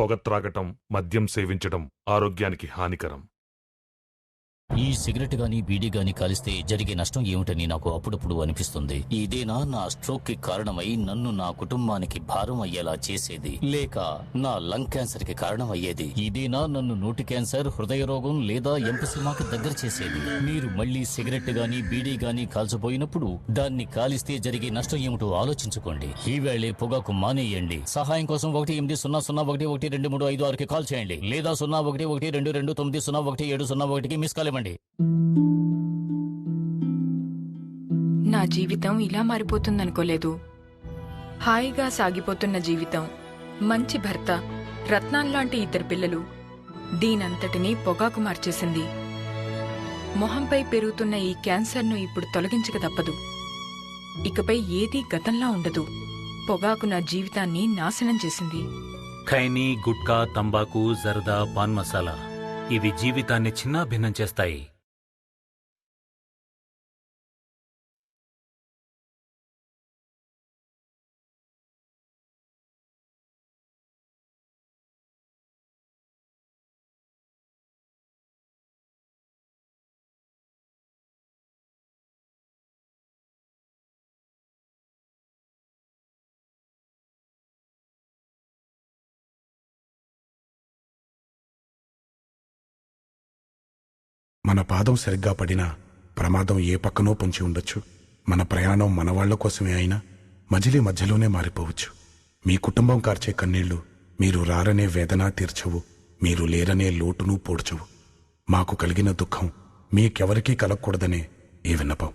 పొగ త్రాగటం, మద్యం సేవించడం ఆరోగ్యానికి హానికరం. ఈ సిగరెట్ గాని బీడీ గాని కాలిస్తే జరిగే నష్టం ఏమిటని నాకు అప్పుడప్పుడు అనిపిస్తుంది. ఇదేనా నా స్ట్రోక్ కి కారణమై నన్ను నా కుటుంబానికి భారం అయ్యేలా చేసేది, లేక నా లంగ్ క్యాన్సర్ కి కారణం అయ్యేది? ఇదేనా నన్ను నోటి క్యాన్సర్, హృదయ రోగం లేదా ఎంపసిమాకి దగ్గర చేసేది? మీరు మళ్ళీ సిగరెట్ గాని బీడీ గాని కాల్చబోయినప్పుడు దాన్ని కాలిస్తే జరిగే నష్టం ఏమిటో ఆలోచించుకోండి. ఈవేళే పొగాకు మానేయండి. సహాయం కోసం 18001123556కి కాల్ చేయండి, లేదా 011229011701కి మిస్ కాల్ ఇవ్వండి. నా జీవితం ఇలా మారిపోతుందనుకోలేదు. హాయిగా సాగిపోతున్న జీవితం, మంచి భర్త, రత్నాల్లాంటి ఇద్దరు పిల్లలు, దీనంతటినీ పొగాకు మార్చేసింది. మొహంపై పెరుగుతున్న ఈ క్యాన్సర్ను ఇప్పుడు తొలగించక తప్పదు. ఇకపై ఏదీ గతంలా ఉండదు. పొగాకు నా జీవితాన్ని నాశనం చేసింది. ఖైనీ, గుట్కా, తంబాకు, జర్దా, పాన్ మసాలా ఇవి జీవితాన్ని చిన్నాభిన్నం చేస్తాయి. మన పాదం సరిగ్గా పడినా ప్రమాదం ఏ పక్కనో పొంచి ఉండొచ్చు. మన ప్రయాణం మనవాళ్ల కోసమే అయినా మధ్యలోనే మారిపోవచ్చు. మీ కుటుంబం కార్చే కన్నీళ్లు మీరు రారనే వేదన తీర్చవు, మీరు లేరనే లోటును పోడ్చవు. మాకు కలిగిన దుఃఖం మీకెవరికీ కలగకూడదనే ఈ విన్నపం.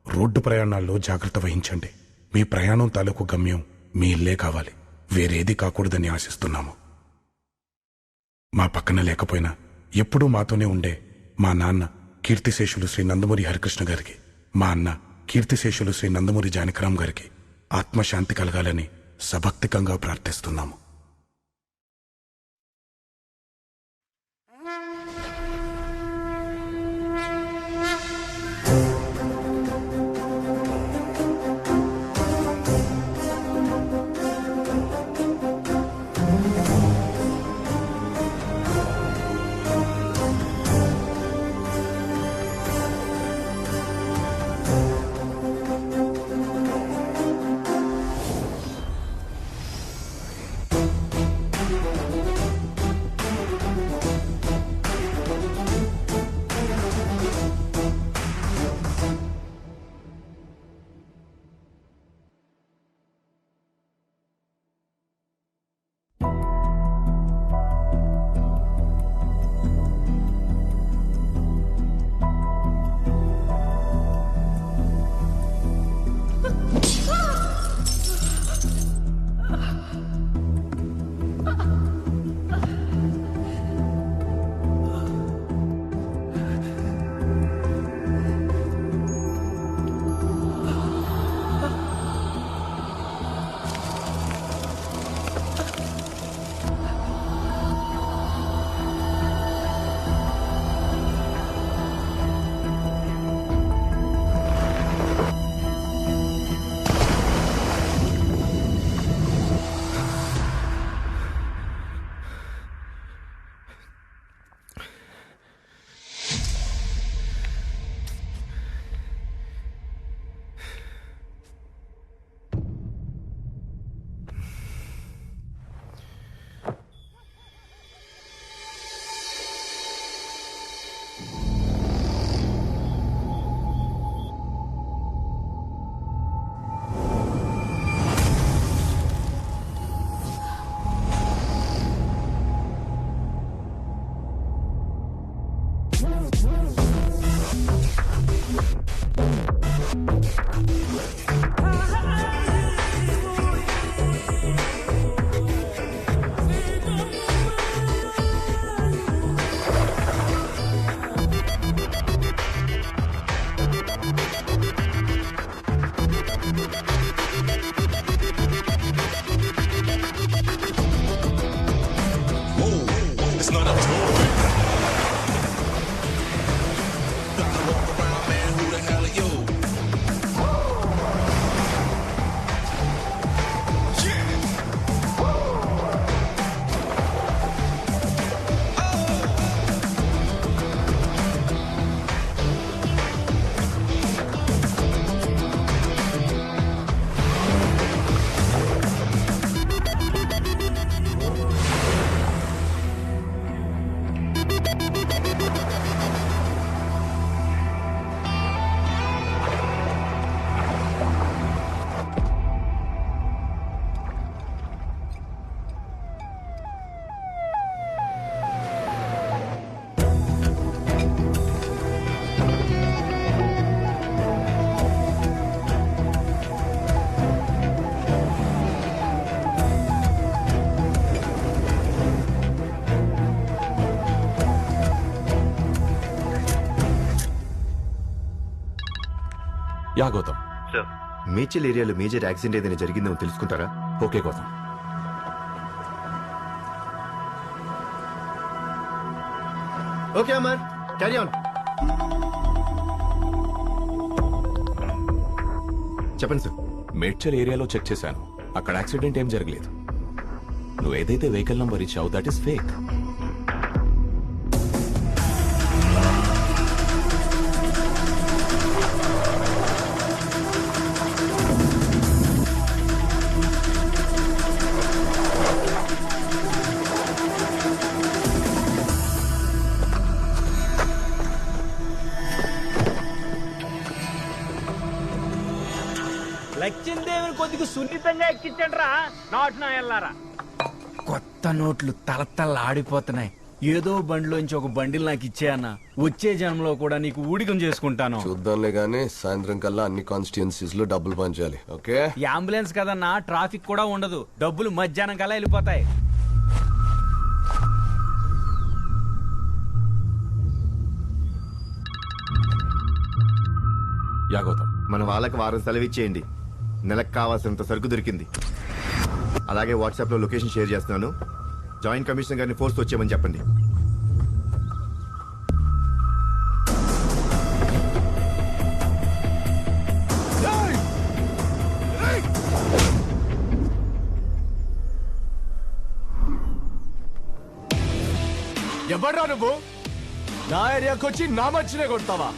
రోడ్డు ప్రయాణాల్లో జాగ్రత్త వహించండి. మీ ప్రయాణం తాలూకు గమ్యం మీ ఇల్లే కావాలి, వేరేది కాకూడదని ఆశిస్తున్నాము. మా పక్కన లేకపోయినా ఎప్పుడూ మాతోనే ఉండే మా నాన్న కీర్తిశేషులు శ్రీ నందమూరి హరికృష్ణ గారికి, మా అన్న కీర్తిశేషులు శ్రీ నందమూరి జానకిరాం గారికి ఆత్మశాంతి కలగాలని సభక్తికంగా ప్రార్థిస్తున్నాము. యా గౌతమ్. సార్, మేడ్చల్ ఏరియాలో మేజర్ యాక్సిడెంట్ ఏదైనా జరిగిందో తెలుసుకుంటారా? Okay Gautam. Okay Amar, carry on. చెప్పండి సార్. మేడ్చల్ ఏరియాలో చెక్ చేశాను. అక్కడ యాక్సిడెంట్ ఏం జరగలేదు. నువ్వు ఏదైతే వెహికల్ నంబర్ ఇచ్చావు దట్ ఈస్ ఫేక్. లక్ష్మీదేవిని కొద్దిగా సున్నితంగా ఎక్కించండిరా నాటు నా ఎల్లారా. కొత్త నోట్లు తలతల ఆడిపోతున్నాయి. ఏదో బండిలోంచి ఒక బండిల్ నాకు ఇచ్చేయన్న. వచ్చే జన్మలో కూడా నీకు ఊడికం చేసుకుంటాను. చూద్దాంలే గానీ సాయంత్రం కల్లా అన్ని కాన్స్టిట్యున్సీస్ లో డబ్బులు పంచాలి. ఓకే, ఈ అంబులెన్స్ కదన్నా, ట్రాఫిక్ కూడా ఉండదు. డబ్బులు మధ్యాహ్నం కల్లా వెళ్ళిపోతాయి. యా గౌతమ్. మన వాళ్ళకి వారం సెలవు ఇచ్చేయండి. నెలకు కావాల్సినంత సరుకు దొరికింది. అలాగే వాట్సాప్ లో లొకేషన్ షేర్ చేస్తున్నాను. జాయింట్ కమిషనర్ గారిని ఫోర్స్ వచ్చేయమని చెప్పండి. ఎవడ్రా నువ్వు? నా ఏరియాకి వచ్చి నా మధ్యనే కొడతావా?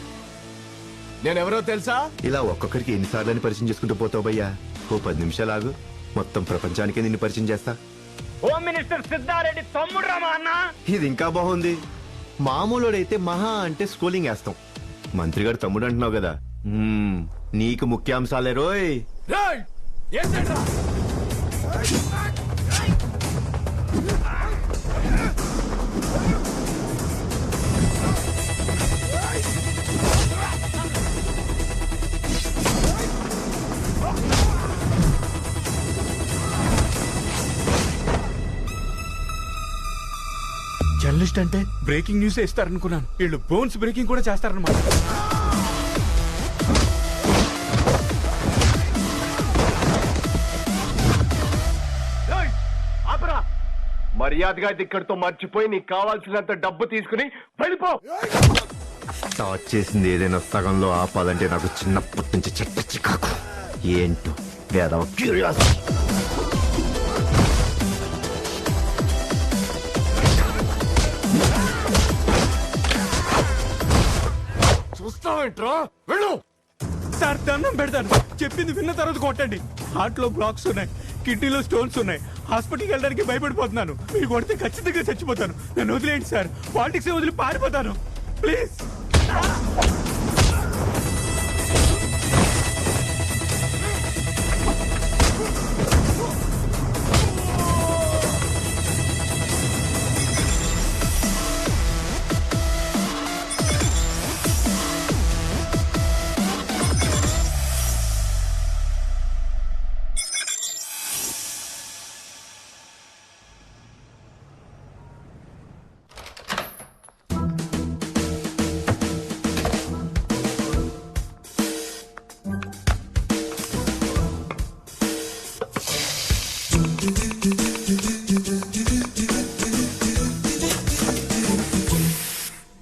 నేనెవరో తెలుసా? ఇలా ఒక్కొక్కరికి ఎన్నిసార్లు పరిచయం చేసుకుంటూ పోతావు భయ్యా. ఓ 10 నిమిషాలు ఆగు, మొత్తం ప్రపంచానికే నిన్ను పరిచయం చేస్తా. హోమ్ మినిస్టర్ సిద్ధారెడ్డి తమ్ముడు రా మా అన్న. ఇది ఇంకా బాగుంది. మామూలుడైతే మహా అంటే స్కూలింగ్ వేస్తాం. మంత్రి గారు తమ్ముడు అంటున్నావు కదా, నీకు ముఖ్యాంశాలే రోయ్. రేయ్, ఏంటండ్రా? జర్నలిస్ట్ అంటే బ్రేకింగ్ న్యూస్ ఇస్తారనుకున్నాను. వీళ్ళు బోన్స్ బ్రేకింగ్ కూడా చేస్తారన్నమాట. మర్యాదగా ఇక్కడితో మర్చిపోయి నీకు కావాల్సినంత డబ్బు తీసుకుని వెళ్ళిపో. స్టార్ట్ చేసింది ఏదైనా సగంలో ఆపాలంటే నాకు చిన్నప్పటి నుంచి చెట్ట చికాకు. ఏంటో వేదవ క్యూరియాసిటీ. చూస్తావేంట్రా? వెళ్ళు. సార్ దండం పెడతాను, చెప్పింది విన్న తర్వాత కొట్టండి. హార్ట్ లో బ్లాక్స్ ఉన్నాయి, కిడ్నీలో స్టోన్స్ ఉన్నాయి. హాస్పిటల్కి వెళ్ళడానికి భయపడిపోతున్నాను. మీరు కొడితే ఖచ్చితంగా చచ్చిపోతాను. నన్ను వదిలేయండి సార్. పాలిటిక్స్ వదిలి పారిపోతాను ప్లీజ్.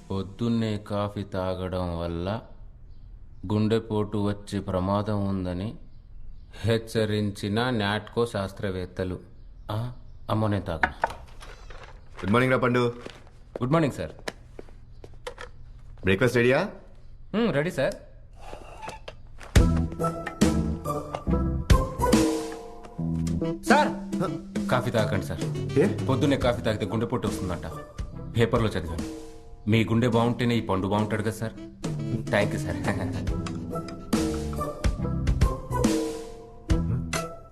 పొద్దున్నే కాఫీ తాగడం వల్ల గుండెపోటు వచ్చే ప్రమాదం ఉందని హెచ్చరించిన నాట్కో శాస్త్రవేత్తలు. అమ్మో నేను తాగను. గుడ్ మార్నింగ్ రా పండు. Good morning sir. బ్రేక్ఫాస్ట్ రెడీయా? Ready sir. సార్ కాఫీ తాగండి సార్. పొద్దున్నే కాఫీ తాగితే గుండెపోటు వస్తుందంట. పేపర్లో చదివాను. మీ గుండె బాగుంటేనే ఈ పండు బాగుంటాడు కదా సార్. Thank you sir.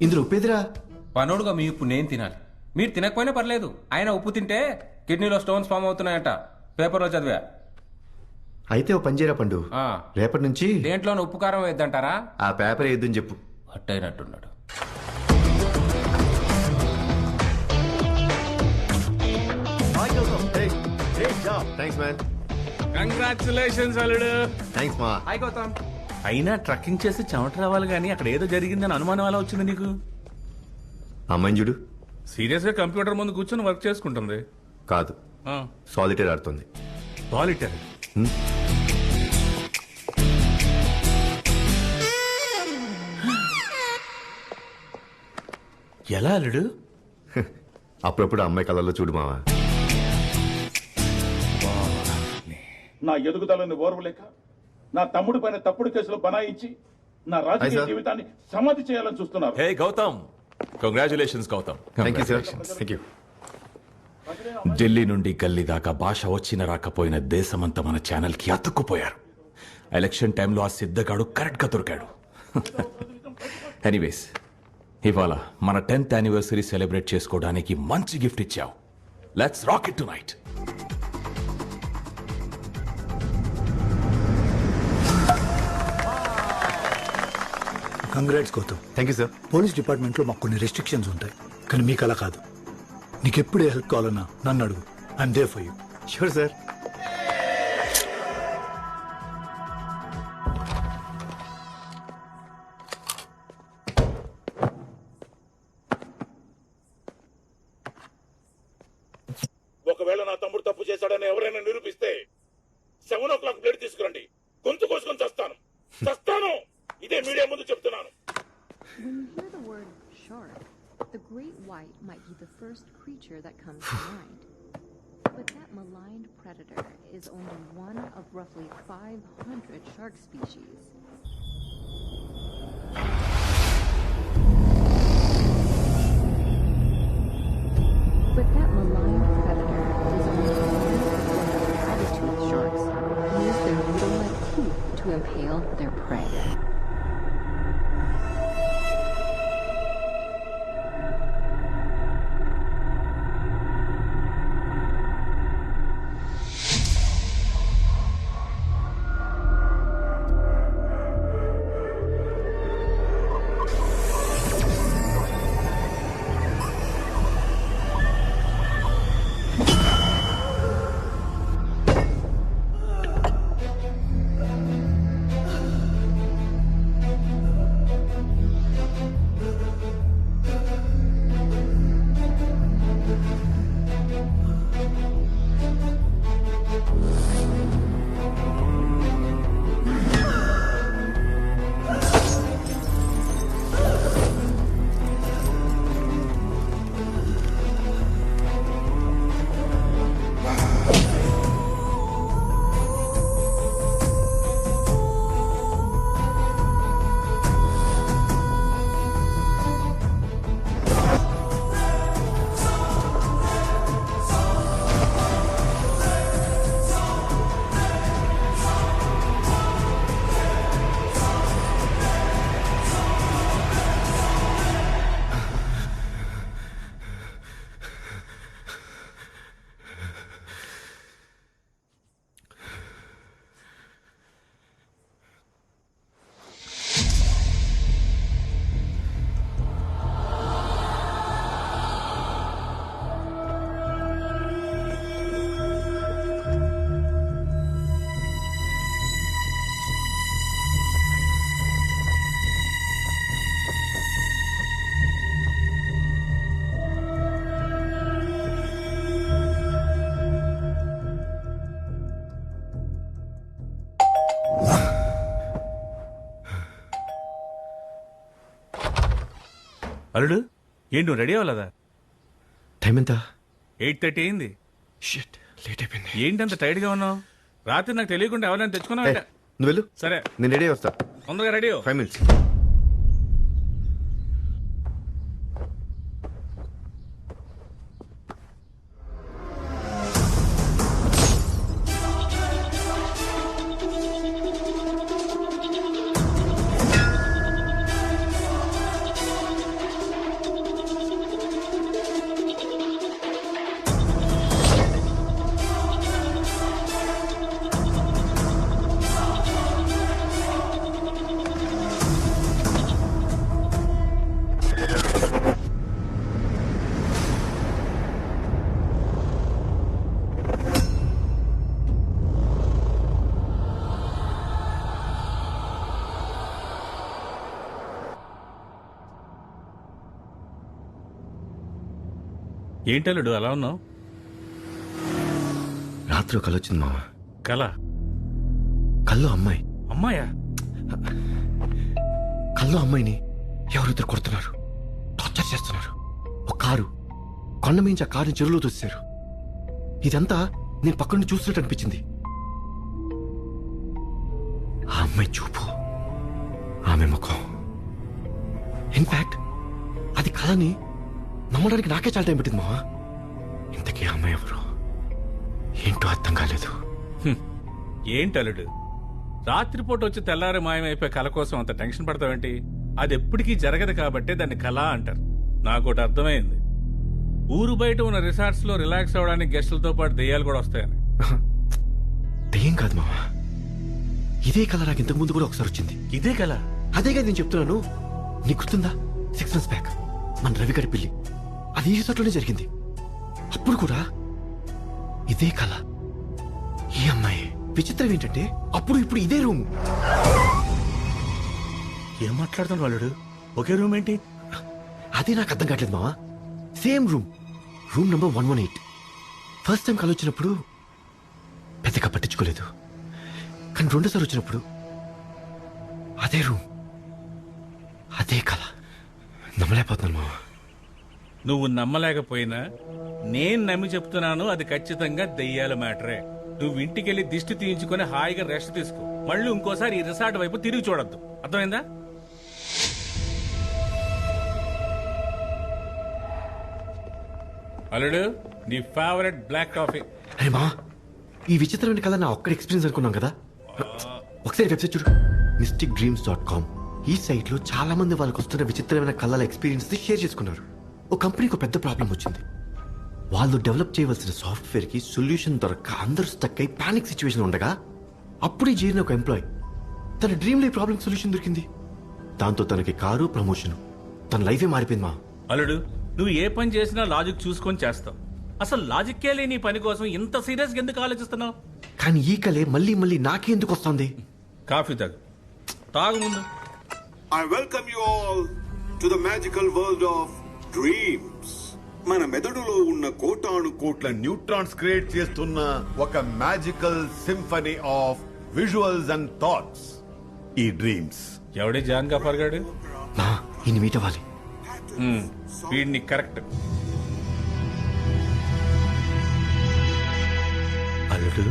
ఇందులో ఉప్పేదిరా. పనోడుగా మీ ఉప్పు నేను తినాలి, మీరు తినకపోయినా పర్లేదు. ఆయన ఉప్పు తింటే కిడ్నీలో స్టోన్స్ ఫామ్ అవుతున్నాయట. పేపర్లో చదివా. అయితే ఓ పనిచేయరా పండు, రేపటి నుంచి దేంట్లోనే ఉప్పు కారం వేద్దంటారా? ఆ పేపర్ వేద్దని చెప్పు. అట్టయినట్టున్నాడు. Thanks man. కంగ్రాచులేషన్స్ అల్లుడు. థ్యాంక్స్ మా. హాయ్ గౌతమ్. అయినా ట్రక్కింగ్ చేసి చెమట రావాలి కానీ అక్కడ ఏదో జరిగిందని అనుమానం ఎలా వచ్చింది నీకు? అమ్మాయిని చూడు. సీరియస్ గా కంప్యూటర్ ముందు కూర్చొని వర్క్ చేసుకుంటుంది. కాదు, సాలిటేర్ ఆడుతుంది. సాలిటరీ? ఎలా అల్లుడు? అప్పుడప్పుడు అమ్మాయి కళ్ళల్లో చూడు మావా. నా ఎదుగుదలను ఓర్వలేక నా తమ్ముడి పైన తప్పుడు కేసులు బనాయించి నా రాజకీయ sir. జీవితాన్ని సమాధి చేయాలని చూస్తున్నారు. Hey Gautam, congratulations Gautam. Thank you sir. Thank you. Delhi నుండి గల్లీ దాకా భాష వచ్చిన రాకపోయిన దేశమంతా మన ఛానల్ కి అతుక్కుపోయారు. ఎలక్షన్ టైంలో ఆ సిద్ధగాడు కరెక్ట్ గా దొరికాడు. ఎనీవేస్, ఇవాళ మన 10th యానివర్సరీ సెలబ్రేట్ చేసుకోవడానికి మంచి గిఫ్ట్ ఇచ్చావు. Let's rock it tonight. Congrats Gautam. Thank you sir. Police డిపార్ట్మెంట్లో మాకు కొన్ని రెస్ట్రిక్షన్స్ ఉంటాయి, కానీ మీకు అలా కాదు. నీకెప్పుడు హెల్ప్ కావాలన్నా నన్ను అడుగు. I'm there for you. Sure sir. ఒకవేళ నా తమ్ముడు తప్పు చేశాడని ఎవరైనా నిరూపిస్తే 7 o'clock బ్లడ్ తీసుకురండి. గొంతు కోసుకొని చస్తాను. ఇదే మీడియా ముందు చెప్తున్నాను. When you hear the word shark, the great white might be the first creature that comes to mind. But that maligned predator is only one of roughly 500 shark species. But that maligned predator is only one of the saber-toothed sharks who use their needle-like teeth to impale their prey. అల్లుడు ఏంటి నువ్వు ready అవ్వలేదా? Time ఎంత? 8:30 అయింది. Shit, late అయిపోయింది. ఏంటంత tight గా ఉన్నావు? రాత్రి నాకు తెలియకుండా ఎవరైనా తెచ్చుకున్నావు? నువ్వు వెళ్ళు. సరే, నేను రెడీ వస్తా. తొందరగా రెడీ 5 minutes. ఏంటల్లుడు అలా ఉన్నావు? రాత్రి కళ వచ్చింది మామ. కళ? కల్లో అమ్మాయి. అమ్మాయా? కల్లో అమ్మాయిని ఎవరిద్దరు కొడుతున్నారు, టార్చర్ చేస్తున్నారు. ఒక కారు కొండ మించి ఆ కారుని చెరువులో తోసేశారు. ఇదంతా నేను పక్క నుండి చూస్తున్నట్టు అనిపించింది. ఆ అమ్మాయి చూపు, ఆమె ముఖం, ఇన్ఫాక్ట్ అది కళని నమ్మడానికి నాకే చాలా టైం పెట్టింది మావా. ఇంతకీ ఆ అమ్మాయి ఎవరు ఏంటో అర్థం కాలేదు. ఏంటల్లుడు, రాత్రిపూట వచ్చి తెల్లారి మాయమైపోయే కళ కోసం అంత టెన్షన్ పడతావేంటి? అది ఎప్పటికీ జరగదు కాబట్టి దాన్ని కళ అంటారు. నాకోటి అర్థమైంది, ఊరు బయట ఉన్న రిసార్ట్స్ లో రిలాక్స్ అవడానికి గెస్టులతో పాటు దెయ్యాలు కూడా వస్తాయని. దెయ్యం కాదు మావా, ఇదే కళ నాకు ఇంతకు ముందు కూడా ఒకసారి వచ్చింది. ఇదే కళ? అదే కదా నేను చెప్తున్నాను. నీకు గుర్తుందా, 6 months బ్యాక్ మన రవిగారి పెళ్లి అది ఈ రిసార్ట్లోనే జరిగింది. అప్పుడు కూడా ఇదే కళ, ఈ అమ్మాయి. విచిత్రం ఏంటంటే అప్పుడు ఇప్పుడు ఇదే రూము. ఏం మాట్లాడుతున్నాడు వాళ్ళు? ఒకే రూమ్ ఏంటి? అదే నాకు అర్థం కావట్లేదు మావా. Same room, room number 118. First time కళ వచ్చినప్పుడు పెద్దగా పట్టించుకోలేదు, కానీ రెండోసారి వచ్చినప్పుడు అదే రూమ్, అదే కళ. నమ్మలేకపోతున్నాను మావా. నువ్వు నమ్మలేకపోయినా నేను నమ్మి చెప్తున్నాను, అది ఖచ్చితంగా దెయ్యాల మ్యాటరే. నువ్వు ఇంటికెళ్ళి దిష్టి తీయించుకొని హాయిగా రెస్ట్ తీసుకో. మళ్ళీ ఇంకోసారి ఈ రిసార్ట్ వైపు తిరిగి చూడొద్దు. అర్థమైందా? అల్లుడు, నీ ఫేవరెట్ బ్లాక్ కాఫీ. అరే మా, ఈ విచిత్రమైన కథ నా ఒక్కడి ఎక్స్పీరియన్స్ అనుకున్నాం కదా. ఒకసారి వెబ్సైట్ చూడు, mysticdreams.com. ఈ సైట్ లో చాలా మంది వాళ్ళకి వస్తున్న విచిత్రమైన కళల ఎక్స్పీరియన్స్ షేర్ చేసుకున్నారు. ఒక కంపెనీకి పెద్ద ప్రాబ్లం వచ్చింది. వాళ్ళు డెవలప్ చేయవలసిన సాఫ్ట్వేర్ కి సొల్యూషన్ దొరక్క అందరూ స్టక్ అయి పానిక్ సిచ్యువేషన్ ఉండగా అప్పుడే చేరిన ఒక ఎంప్లాయ్ తన డ్రీమ్ లో ఈ ప్రాబ్లం సొల్యూషన్ దొరికింది. దాంతో తనకి కారు, ప్రమోషన్, తన లైఫే మారిపోయింది మా. అల్లుడు, నువ్వు ఏ పని చేసినా లాజిక్ చూసుకొని చేస్తావు. అసలు లాజిక్కే లేని పని కోసం ఇంత సీరియస్ ఎందుకు ఆలోచిస్తున్నావు? కానీ ఈ కళే మళ్ళీ మళ్ళీ నాకే ఎందుకు వస్తుంది? కాఫీ తాగు ముందు. I welcome you all to the magical world of dreams. మన మెదడులో ఉన్న కోటాను కోట్ల న్యూట్రాన్స్ క్రియేట్ చేస్తున్న ఒక magical symphony of visuals and thoughts ఈ డ్రీమ్స్. ఎవడే జాన్ గఫర్ గాడు? ఈయన మీట్ అవ్వాలి. వీడిని కరెక్ట్. అల్లుడు,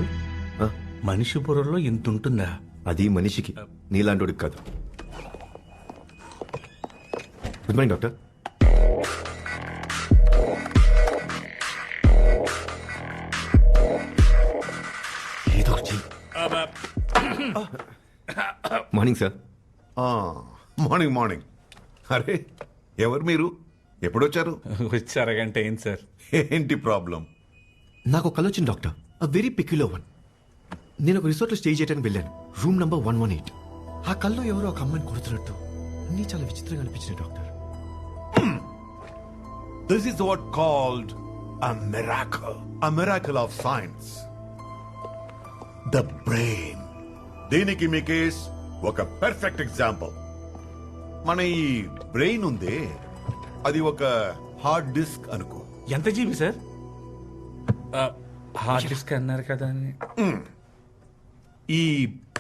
మనిషి బుర్రలో ఇంత ఉంటుందా? అది మనిషికి, నీలాంటి కాదు. Good morning doctor. ఏదో ఒకటి. Morning sir. Morning morning. అరే, ఎవరు మీరు? ఎప్పుడొచ్చారు? వచ్చి అరగంట ఏంటి సార్. ఏంటి ప్రాబ్లం? నాకు ఒక కల వచ్చింది doctor, a very peculiar one. నేను ఒక రిసార్ట్ లో స్టే చేయడానికి వెళ్ళాను, రూమ్ నంబర్ 118. ఆ కల్లో ఎవరో ఒక అమ్మాయిని కొడుతున్నట్టు అన్నీ చాలా విచిత్రంగా అనిపించింది doctor. This is what called a miracle of science. The brain. దీనికి మీ కేస్ ఒక పర్ఫెక్ట్ ఎగ్జాంపుల్. మన ఈ బ్రెయిన్ ఉందే, అది ఒక హార్డ్ డిస్క్ అనుకో. ఎంత జీబీ సార్? హార్డ్ డిస్క్ అన్నారు కదా. ఈ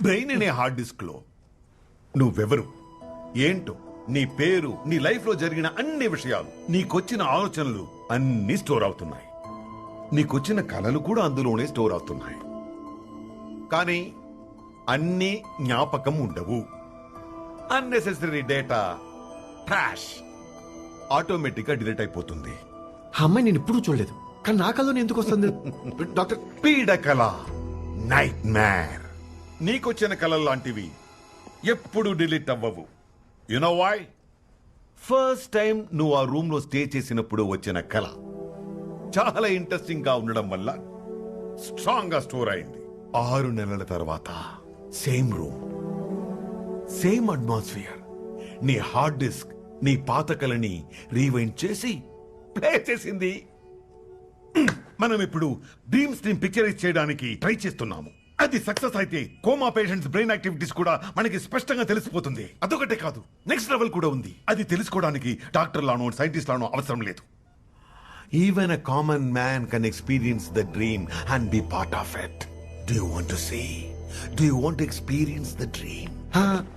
బ్రెయిన్ అనే హార్డ్ డిస్క్ లో నువ్వెవరు, ఏంటో, నీ పేరు, నీ లైఫ్ లో జరిగిన అన్ని విషయాలు, నీకొచ్చిన ఆలోచనలు అన్ని స్టోర్ అవుతున్నాయి. నీకొచ్చిన కళలు కూడా అందులోనే స్టోర్ అవుతున్నాయి. కానీ అన్ని జ్ఞాపకం ఉండవు. అన్నెసెసరీ డేటా ట్రాష్, ఆటోమేటిక్ గా డిలీట్ అయిపోతుంది. ఆ అమ్మాయి నేను ఎప్పుడూ చూడలేదు, కానీ నా కల్లో ఎందుకు వస్తుంది డాక్టర్? పీడకల, నైట్ మ్యార్. నీకొచ్చిన కళలు లాంటివి ఎప్పుడు డిలీట్ అవ్వవు. You know why? First time నువ్వు ఆ రూమ్ లో స్టే చేసినప్పుడు వచ్చిన కళ చాలా ఇంట్రెస్టింగ్ గా ఉండడం వల్ల స్ట్రాంగ్ గా స్టోర్ అయింది. 6 నెలల తర్వాత సేమ్ రూమ్, సేమ్ అట్మాస్ఫియర్, నీ హార్డ్ డిస్క్ నీ పాత కళని రీవైండ్ చేసి ప్లే చేసింది. మనం ఇప్పుడు డ్రీమ్స్ ని పిక్చరైజ్ చేయడానికి ట్రై చేస్తున్నాము. అది సక్సెస్ అయితే కోమా పేషెంట్స్ బ్రెయిన్ యాక్టివిటీస్ కూడా మనకి స్పష్టంగా తెలిసిపోతుంది. అదొకటే కాదు, నెక్స్ట్ లెవెల్ కూడా ఉంది. అది తెలుసుకోవడానికి డాక్టర్లానో సైంటిస్ట్లానో అవసరం లేదు. Even a common man can experience the dream and be part of it. Do you want to see? Do you want to experience the dream?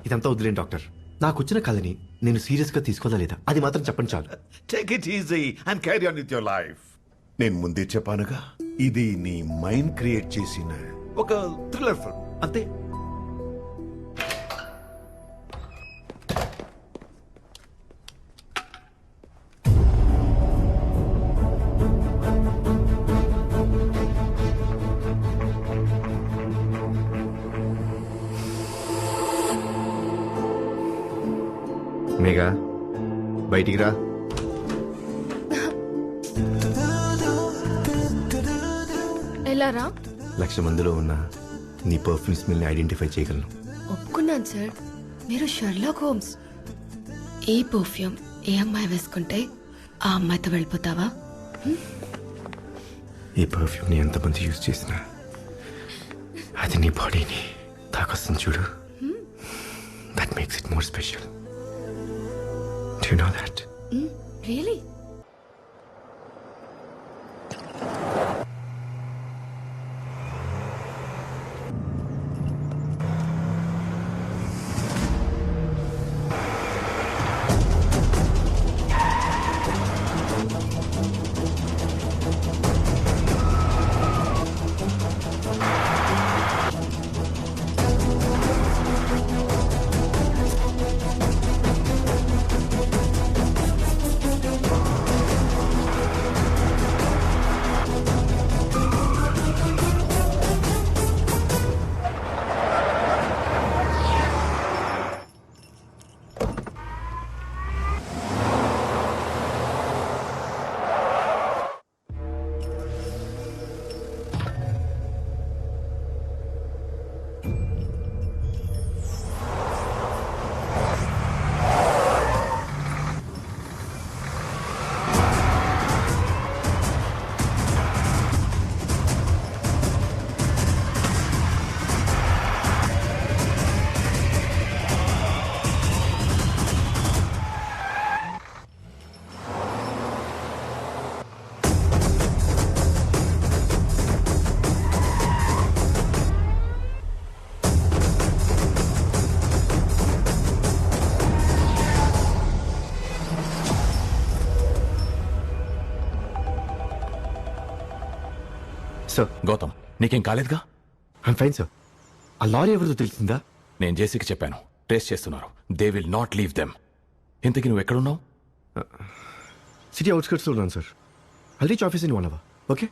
ఇదంతా వదిలేండి డాక్టర్. నాకు వచ్చిన కళని నేను సీరియస్ గా తీసుకోదా లేదా అది మాత్రం చెప్పండి చాలు. Take it easy and carry on with your life. నేను ముందే చెప్పానుగా, ఇది నీ మైండ్ క్రియేట్ చేసిన ఒక థ్రిల్లర్ ఫిల్మ్ అంతే. మేఘా బయటికి రా. ఎలా రా? 1,00,000 మందిలో ఉన్న నీ పర్ఫ్యూమ్ స్మెల్ ని ఐడెంటిఫై చేయగలను. ఒప్పుకున్నాను సార్, మీరు షెర్లాక్ హోమ్స్. ఏ పర్ఫ్యూమ్ ఏ అమ్మాయి వేసుకుంటే ఆ అమ్మాయితో వెళ్ళిపోతావా? ఈ పర్ఫ్యూమ్ ని ఎంతమంది యూజ్ చేసినా అది నీ బాడీని తాకొస్తుంది చూడు. That makes it more special. Do you know that? Really? Sir Gautam, నీకేం కాలేదుగా? I'm fine sir. ఆ లారీ ఎవరిదో తెలిసిందా? నేను జేసీకి చెప్పాను, ట్రేస్ చేస్తున్నారు. They will not leave them. ఇంతకీ నువ్వు ఎక్కడున్నావు? సిటీ అవుట్స్కర్ట్స్లో ఉన్నాను సార్. I'll reach office in 1 hour. Okay?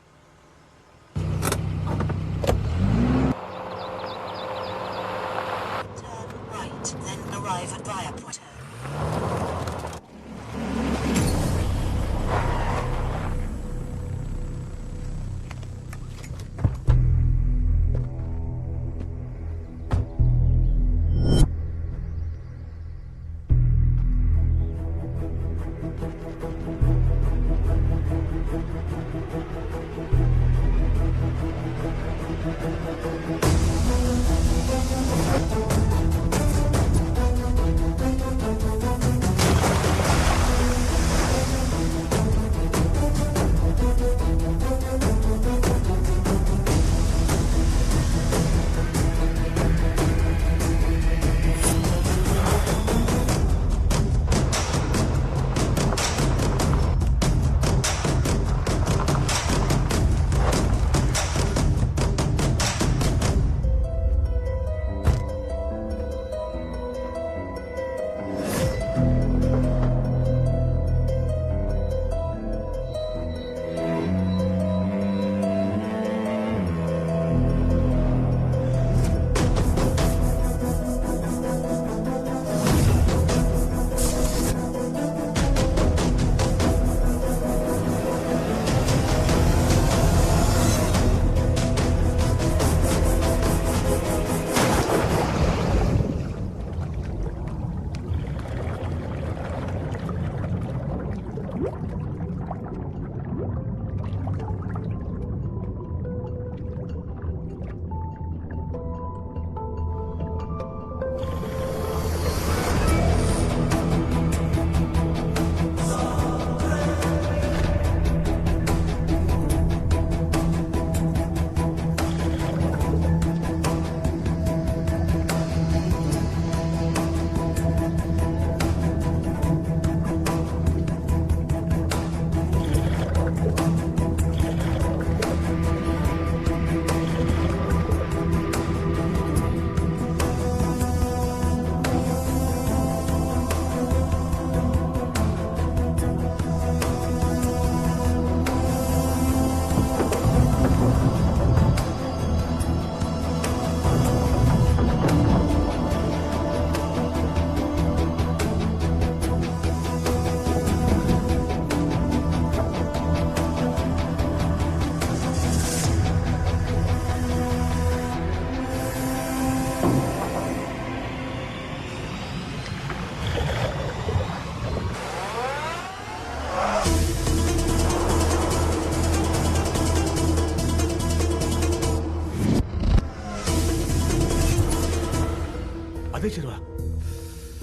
అదే చెరువా,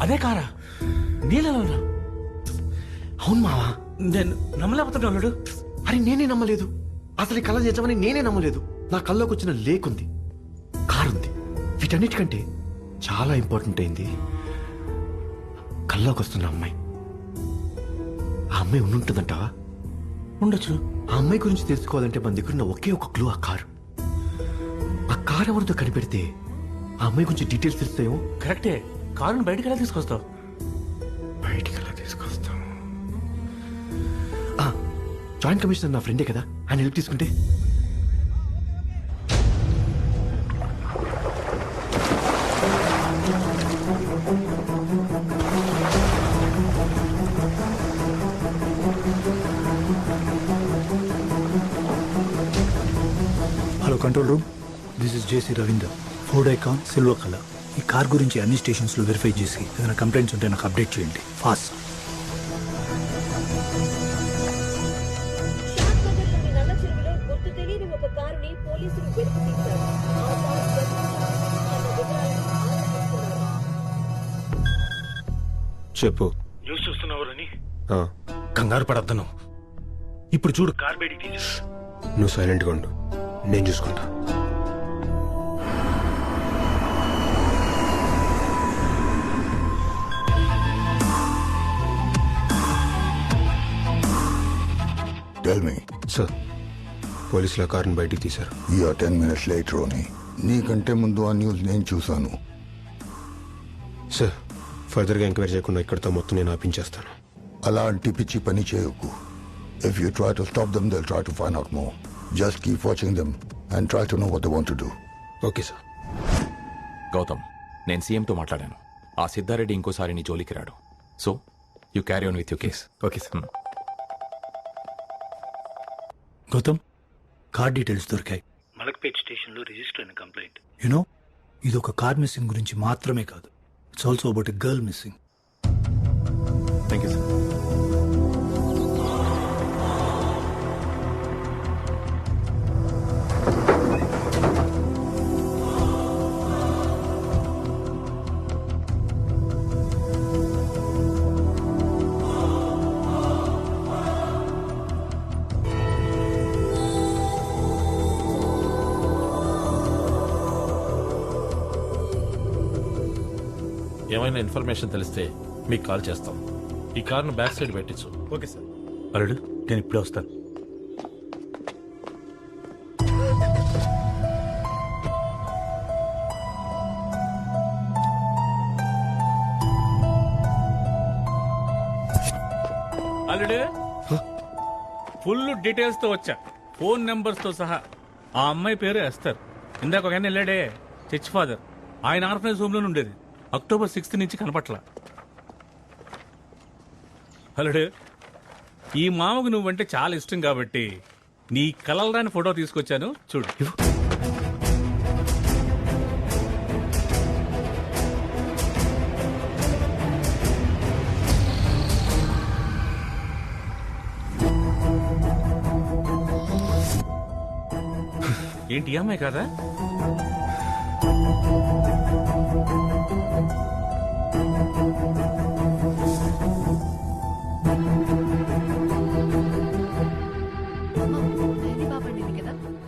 అదే కారా, నీళ్ళలో. అవును మావా, నేను నమ్మలేకపోతున్నా అల్లుడు. అరే నేనే నమ్మలేదు. అసలు ఈ కళ నిజమని నేనే నమ్మలేదు. నా కళ్ళలోకి వచ్చిన లేక్ ఉంది, కారు ఉంది. వీటన్నిటికంటే చాలా ఇంపార్టెంట్ అయింది కళ్ళలోకి వస్తున్న అమ్మాయి. ఆ అమ్మాయి ఉండుంటుందంటావా? ఉండొచ్చు. ఆ అమ్మాయి గురించి తెలుసుకోవాలంటే మన దగ్గర ఉన్న ఒకే ఒక క్లూ ఆ కారు. ఆ కారు ఎవరితో కనిపెడితే ఆ అమ్మాయి గురించి డీటెయిల్స్ తెలుస్తాయేమో. కరెక్టే. కారుని బయటికి ఎలా తీసుకొస్తావు? బయటికి ఎలా తీసుకొస్తాం? జాయింట్ కమిషనర్ నా ఫ్రెండే కదా, ఆయన హెల్ప్ తీసుకుంటే. Hello control room, this is JC Ravinder, Ford icon silver colour. ఈ కార్ గురించి అన్ని స్టేషన్స్లో వెరిఫై చేసి ఏదైనా కంప్లైంట్స్ ఉంటే నాకు అప్డేట్ చేయండి ఫాస్ట్. చెప్పు. న్యూస్ చూస్తున్నావు అని కంగారు పడద్దను. ఇప్పుడు చూడు, కార్ బయటికి తీసేసి. నువ్వు సైలెంట్గా ఉండు, నేను చూసుకుంటా. Tell me. సార్, పోలీసుల కారుని బయటికి తీశారు. You are 10 minutes late, Ronnie. నీకంటే ముందు ఆ న్యూస్ నేను చూశాను. సార్, ఫర్దర్గా ఎంక్వైరీ చేయకుండా ఇక్కడితో మొత్తం నేను ఆపించేస్తాను. అలాంటి పిచ్చి పని చేయకు. If you try to stop them, they'll try to find out more. Just keep watching them and try to know what they want to do. Okay sir. Gautam, నేను సీఎంతో మాట్లాడాను. ఆ సిద్ధారెడ్డి ఇంకోసారి నీ జోలికి రాడు. So you carry on with you case. Okay sir. Gautam, car details దొరికాయి. మలక్పేట్ స్టేషన్లో రిజిస్టర్ అయిన కంప్లైంట్. యునో, ఇది ఒక కార్ మిస్సింగ్ గురించి మాత్రమే కాదు, it's also about a girl missing. Thank you sir. ఏమైనా ఇన్ఫర్మేషన్ తెలిస్తే మీకు కాల్ చేస్తాం. ఈ కార్ను బ్యాక్ సైడ్ పెట్టించు. Okay sir. అల్లుడు, నేను ఇప్పుడే వస్తాను. అల్లుడు, ఫుల్ డీటెయిల్స్ తో వచ్చా, ఫోన్ నెంబర్స్ తో సహా. ఆ అమ్మాయి పేరు ఎస్తర్. ఇందాక ఒక ఆయన వెళ్ళాడే, చర్చ్ ఫాదర్, ఆయన ఆర్ఫనైజ్ హోమ్ లో ఉండేది. అక్టోబర్ 6th నుంచి కనపట్ల. అల్లుడు, ఈ మామకు నువ్వంటే చాలా ఇష్టం కాబట్టి నీ కలలరాని ఫోటో తీసుకొచ్చాను, చూడు. ఏంటి, ఈ అమ్మాయి కదా?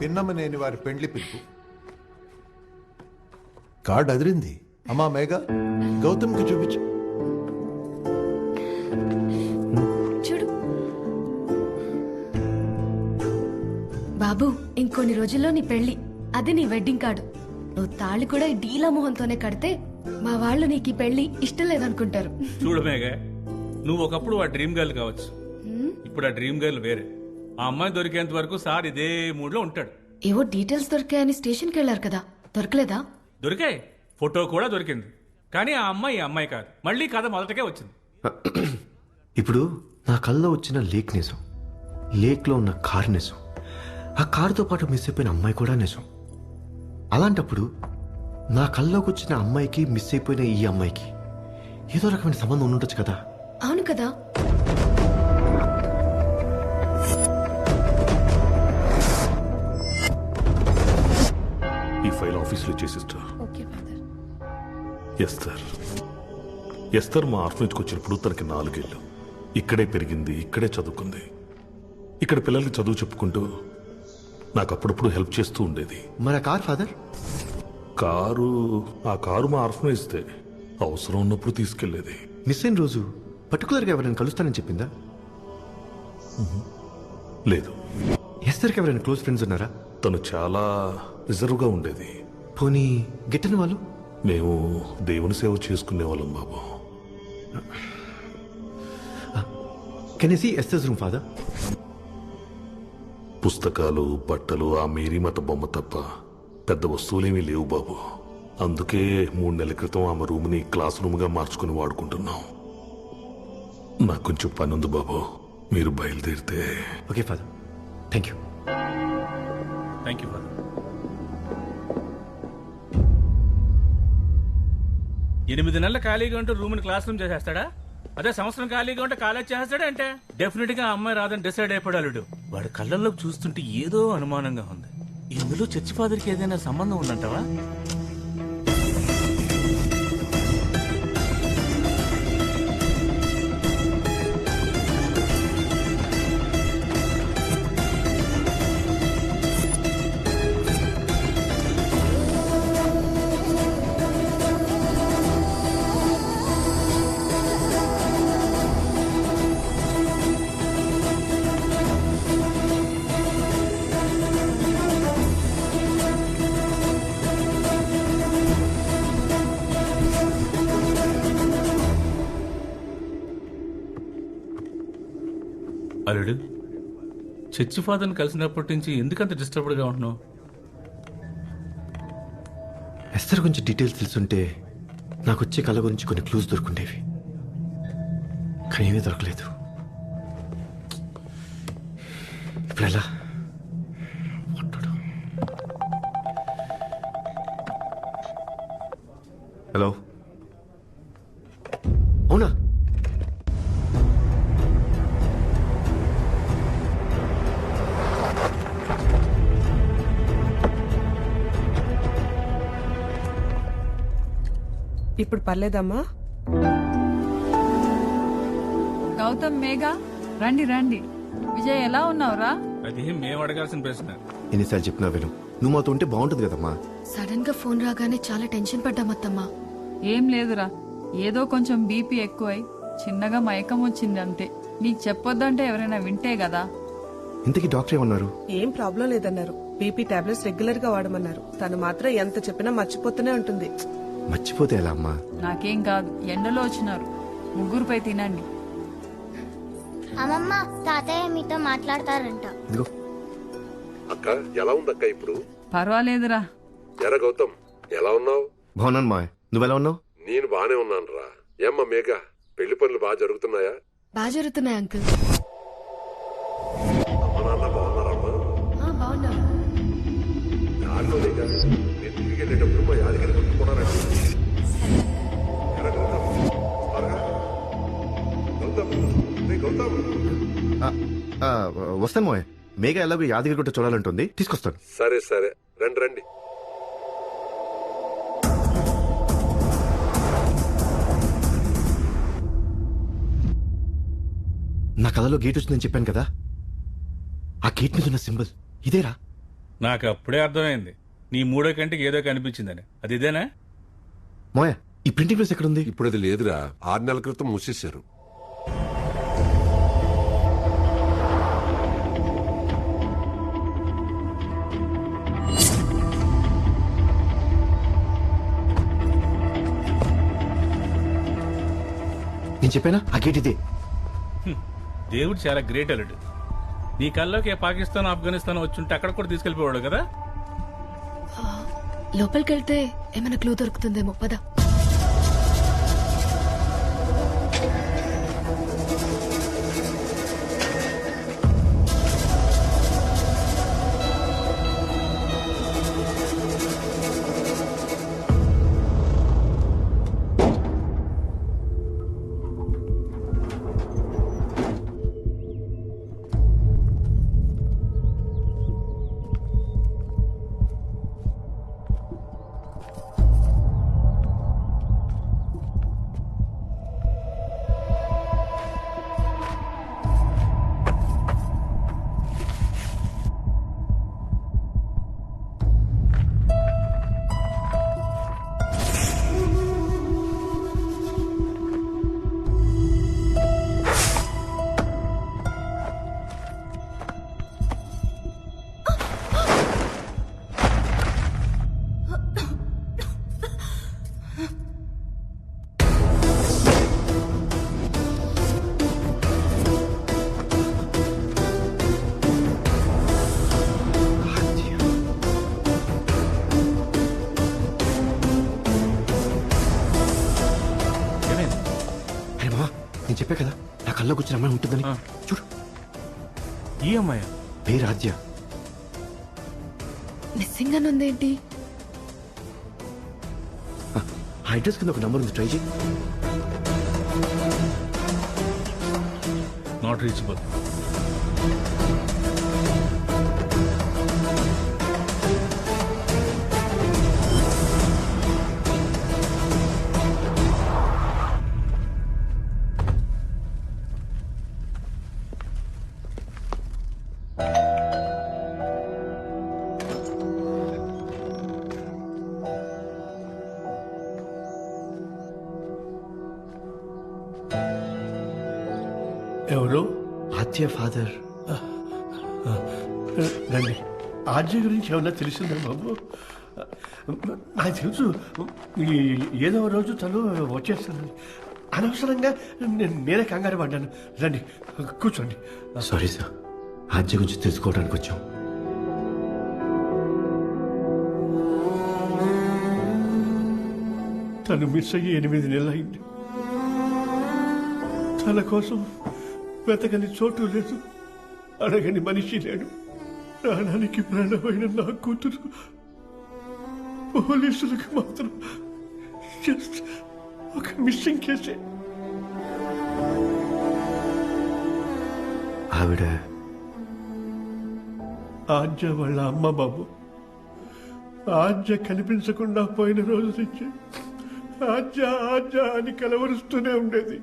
పిన్నమనేని వారి పెండ్లి పిలుపు. కార్డు అదిరింది. అమ్మా మేఘ, గౌతమ్కి చూపించు. చూడు బాబు, ఇంకొన్ని రోజుల్లో నీ పెళ్లి, అది నీ వెడ్డింగ్ కార్డు. నువ్వు తాళి కూడా ఈ డీలా మొహంతోనే కడితే మా వాళ్ళు నీకు ఈ పెళ్లి ఇష్టం లేదనుకుంటారు. చూడు మేఘ, నువ్వు ఒకప్పుడు ఆ డ్రీమ్ గర్ల్ కావచ్చు, ఇప్పుడు ఆ డ్రీమ్ గర్ల్ వేరే. ఆ అమ్మాయి దొరికేంత వరకు సార్ ఇదే మూడ్ లో ఉంటాడు. ఏవో డీటెయిల్స్ దొరికాయని స్టేషన్కి వెళ్ళారు కదా, దొరకలేదా? దొరికాయి, ఫోటో కూడా దొరికింది. కానీ ఆ అమ్మాయి ఈ అమ్మాయి కాదు. మళ్ళీ కథ మొదటకే వచ్చింది. ఇప్పుడు నా కళ్ళలో వచ్చిన లేక్ నిజం, లేక్లో ఉన్న కారు నిజం, ఆ కారుతో పాటు మిస్ అయిపోయిన అమ్మాయి కూడా నిజం. అలాంటప్పుడు నా కళ్ళలోకి వచ్చిన అమ్మాయికి మిస్ అయిపోయిన ఈ అమ్మాయికి ఏదో రకమైన సంబంధం ఉండొచ్చు కదా. అవును కదా. ఈ ఫైల్ ఆఫీసులో చేసిస్తా. ఎస్తర్ మా ఆర్ఫనేజ్కి వచ్చినప్పుడు తనకి 4 ఏళ్ళు. ఇక్కడే పెరిగింది, ఇక్కడే చదువుకుంది. ఇక్కడ పిల్లలకి చదువు చెప్పుకుంటూ నాకు అప్పుడప్పుడు హెల్ప్ చేస్తూ ఉండేది. మన కార్ ఫాదర్? ఆ కారు మా ఆర్ఫనేజ్దే. అవసరం ఉన్నప్పుడు తీసుకెళ్లేది. మిస్ అయిన రోజు పర్టికులర్గా ఎవరైనా కలుస్తానని చెప్పిందా? లేదు. ఎస్తర్కి ఎవరైనా క్లోజ్ ఫ్రెండ్స్ ఉన్నారా? తను చాలా రిజర్వ్గా ఉండేది. పోనీ గిట్టని వాళ్ళు? మేము దేవుని సేవ చేసుకునే వాళ్ళం బాబు. Can I see Esther's room father? పుస్తకాలు, బట్టలు, ఆ మేరీమత బొమ్మ తప్ప పెద్ద వస్తువులేమీ లేవు బాబు. అందుకే 3 నెలల క్రితం ఆమె రూమ్ని క్లాస్ రూమ్గా మార్చుకుని వాడుకుంటున్నాం. నాకు కొంచెం పని ఉంది బాబు, మీరు బయలుదేరితే. Okay father, thank you. Thank you father. 8 నెలల ఖాళీగా ఉంటే రూమ్ని క్లాస్ రూమ్ చేసేస్తాడా? అదే సంవత్సరం ఖాళీగా ఉంటే కాలేజ్ చేస్తాడా అంటే? డెఫినెట్ గా అమ్మాయి రాదని డిసైడ్ అయిపోయాడు. వాడి కళ్ళల్లోకి చూస్తుంటే ఏదో అనుమానంగా ఉంది. ఇందులో చర్చి ఫాదర్కి ఏదైనా సంబంధం ఉందంటావా? అల్లుడు, చర్చి ఫాదర్ని కలిసినప్పటి నుంచి ఎందుకంత డిస్టర్బ్డ్గా ఉంటున్నావు? ఎస్తర్ గురించి డీటెయిల్స్ తెలుసుంటే నాకు వచ్చే కళ గురించి కొన్ని క్లూస్ దొరుకుండేవి, కానీ ఏమీ దొరకలేదు. ఇప్పుడు ఎలా? హలో, అవునా? ఇప్పుడు పర్లేదమ్మా? గౌతమ్, మేఘా, రండి రండి. విజయ్ ఎలా ఉన్నావురా? అది మేము అడగాల్సిన ప్రశ్న. ఎన్నిసార్లు చెప్పినా విను, నువ్వు మాతో ఉంటే బాగుంటుంది కదమ్మా. సడన్ గా ఫోన్ రాగానే చాలా టెన్షన్ పడ్డామత్తమ్మా. ఏం లేదురా, ఏదో కొంచెం బీపీ ఎక్కువై చిన్నగా మైకం వచ్చింది అంతే. నీకు చెప్పొద్దంటే ఎవరైనా వింటే కదా. ఇంతకీ డాక్టర్ ఏమన్నారు? ఏం ప్రాబ్లం లేదన్నారు. బీపీ టాబ్లెట్స్ రెగ్యులర్ గా వాడమన్నారు. తను మాత్రం ఎంత చెప్పినా మర్చిపోతూనే ఉంటుంది. మర్చిపోతే ఎలా అమ్మా? నాకేం కాదు, ఎండలో వచ్చినారు, ముగ్గురుపై తినండి. అమ్మమ్మ, తాతయ్య మీతో మాట్లాడతారంట. ఇదిగో. అక్క ఎలా ఉందక్క ఇప్పుడు? పర్వాలేదురా. ఎరా గౌతమ్, ఎలా ఉన్నావు? బాగున్నాను మా, నువ్వెలా ఉన్నావు? నేను బానే ఉన్నాను రా. ఏమ్మా మేఘ, పెళ్లి పనులు బాగా జరుగుతున్నాయా? బాగా జరుగుతున్నాయి అంకుల్. అమ్మ నాన్న బాగున్నారమ్మా? బాగున్నా. నేను తిరిగి వెళ్ళేటప్పుడు మా యాదగిరి గురించి కూడా రండి. ఎరా గౌతమ్, త్వరగా. గౌతమ్, రే గౌతమ్. వస్తాను మోయ్. మేఘ ఎలాగో యాదగిరి గుట్ట చూడాలంటుంది, తీసుకొస్తాను. సరే సరే, రండి రండి. నా కళలో గేట్ వచ్చిందని చెప్పాను కదా, ఆ గేట్ మీద ఉన్న సింబల్ ఇదేరా. నాకు అప్పుడే అర్థమైంది నీ 3వ కంటికి ఏదో కనిపించిందని. అది ఇదేనా? మోయ, ఈ ప్రింటింగ్ ప్రెస్ ఎక్కడుంది? ఇప్పుడు అది లేదురా, 6 నెలల క్రితం మూసేశారు. నేను చెప్పానా ఆ గేట్ ఇదే. దేవుడు చాలా గ్రేట్ అల్లుడు. నీ కల్లోకి పాకిస్తాన్, ఆఫ్ఘనిస్తాన్ వచ్చుంటే అక్కడ కూడా తీసుకెళ్లిపోవాడు కదా. లోపలికి వెళ్తే ఏమైనా క్లూ దొరుకుతుందేమో, పద. కళ్ళకు వచ్చిన అమ్మాయి ఉంటుందని చూడు. ఈ అమ్మాయి పేరు ఆద్య. మిస్సింగ్ అని ఉందేంటి? ఆ అడ్రస్ కింద ఒక నంబర్ ఉంది, ట్రై చేయి. Not reachable. ఎవరు? ఆద్య ఫాదర్. రండి. ఆర్జే గురించి ఏమన్నా తెలిసిందా బాబు? నాకు తెలుసు, ఏదో రోజు తను వచ్చేస్తానని. అనవసరంగా నేనే కంగారు పడ్డాను. రండి, కూర్చోండి. సారీ సార్, ఆద్య గురించి తెలుసుకోవడానికి వచ్చాం. తను మిస్ అయ్యి 8 నెలలు అయింది. తన కోసం వెతకని చోటు లేదు, అడగని మనిషి లేడు. ప్రాణానికి ప్రాణమైన నా కూతురు పోలీసులకు మాత్రం జస్ట్ ఒక మిస్సింగ్ కేసే. ఆవిడ ఆద్య వాళ్ళ అమ్మ బాబు. ఆద్య కనిపించకుండా పోయిన రోజు నుంచి ఆద్య ఆద్య అని కలవరుస్తూనే ఉండేది.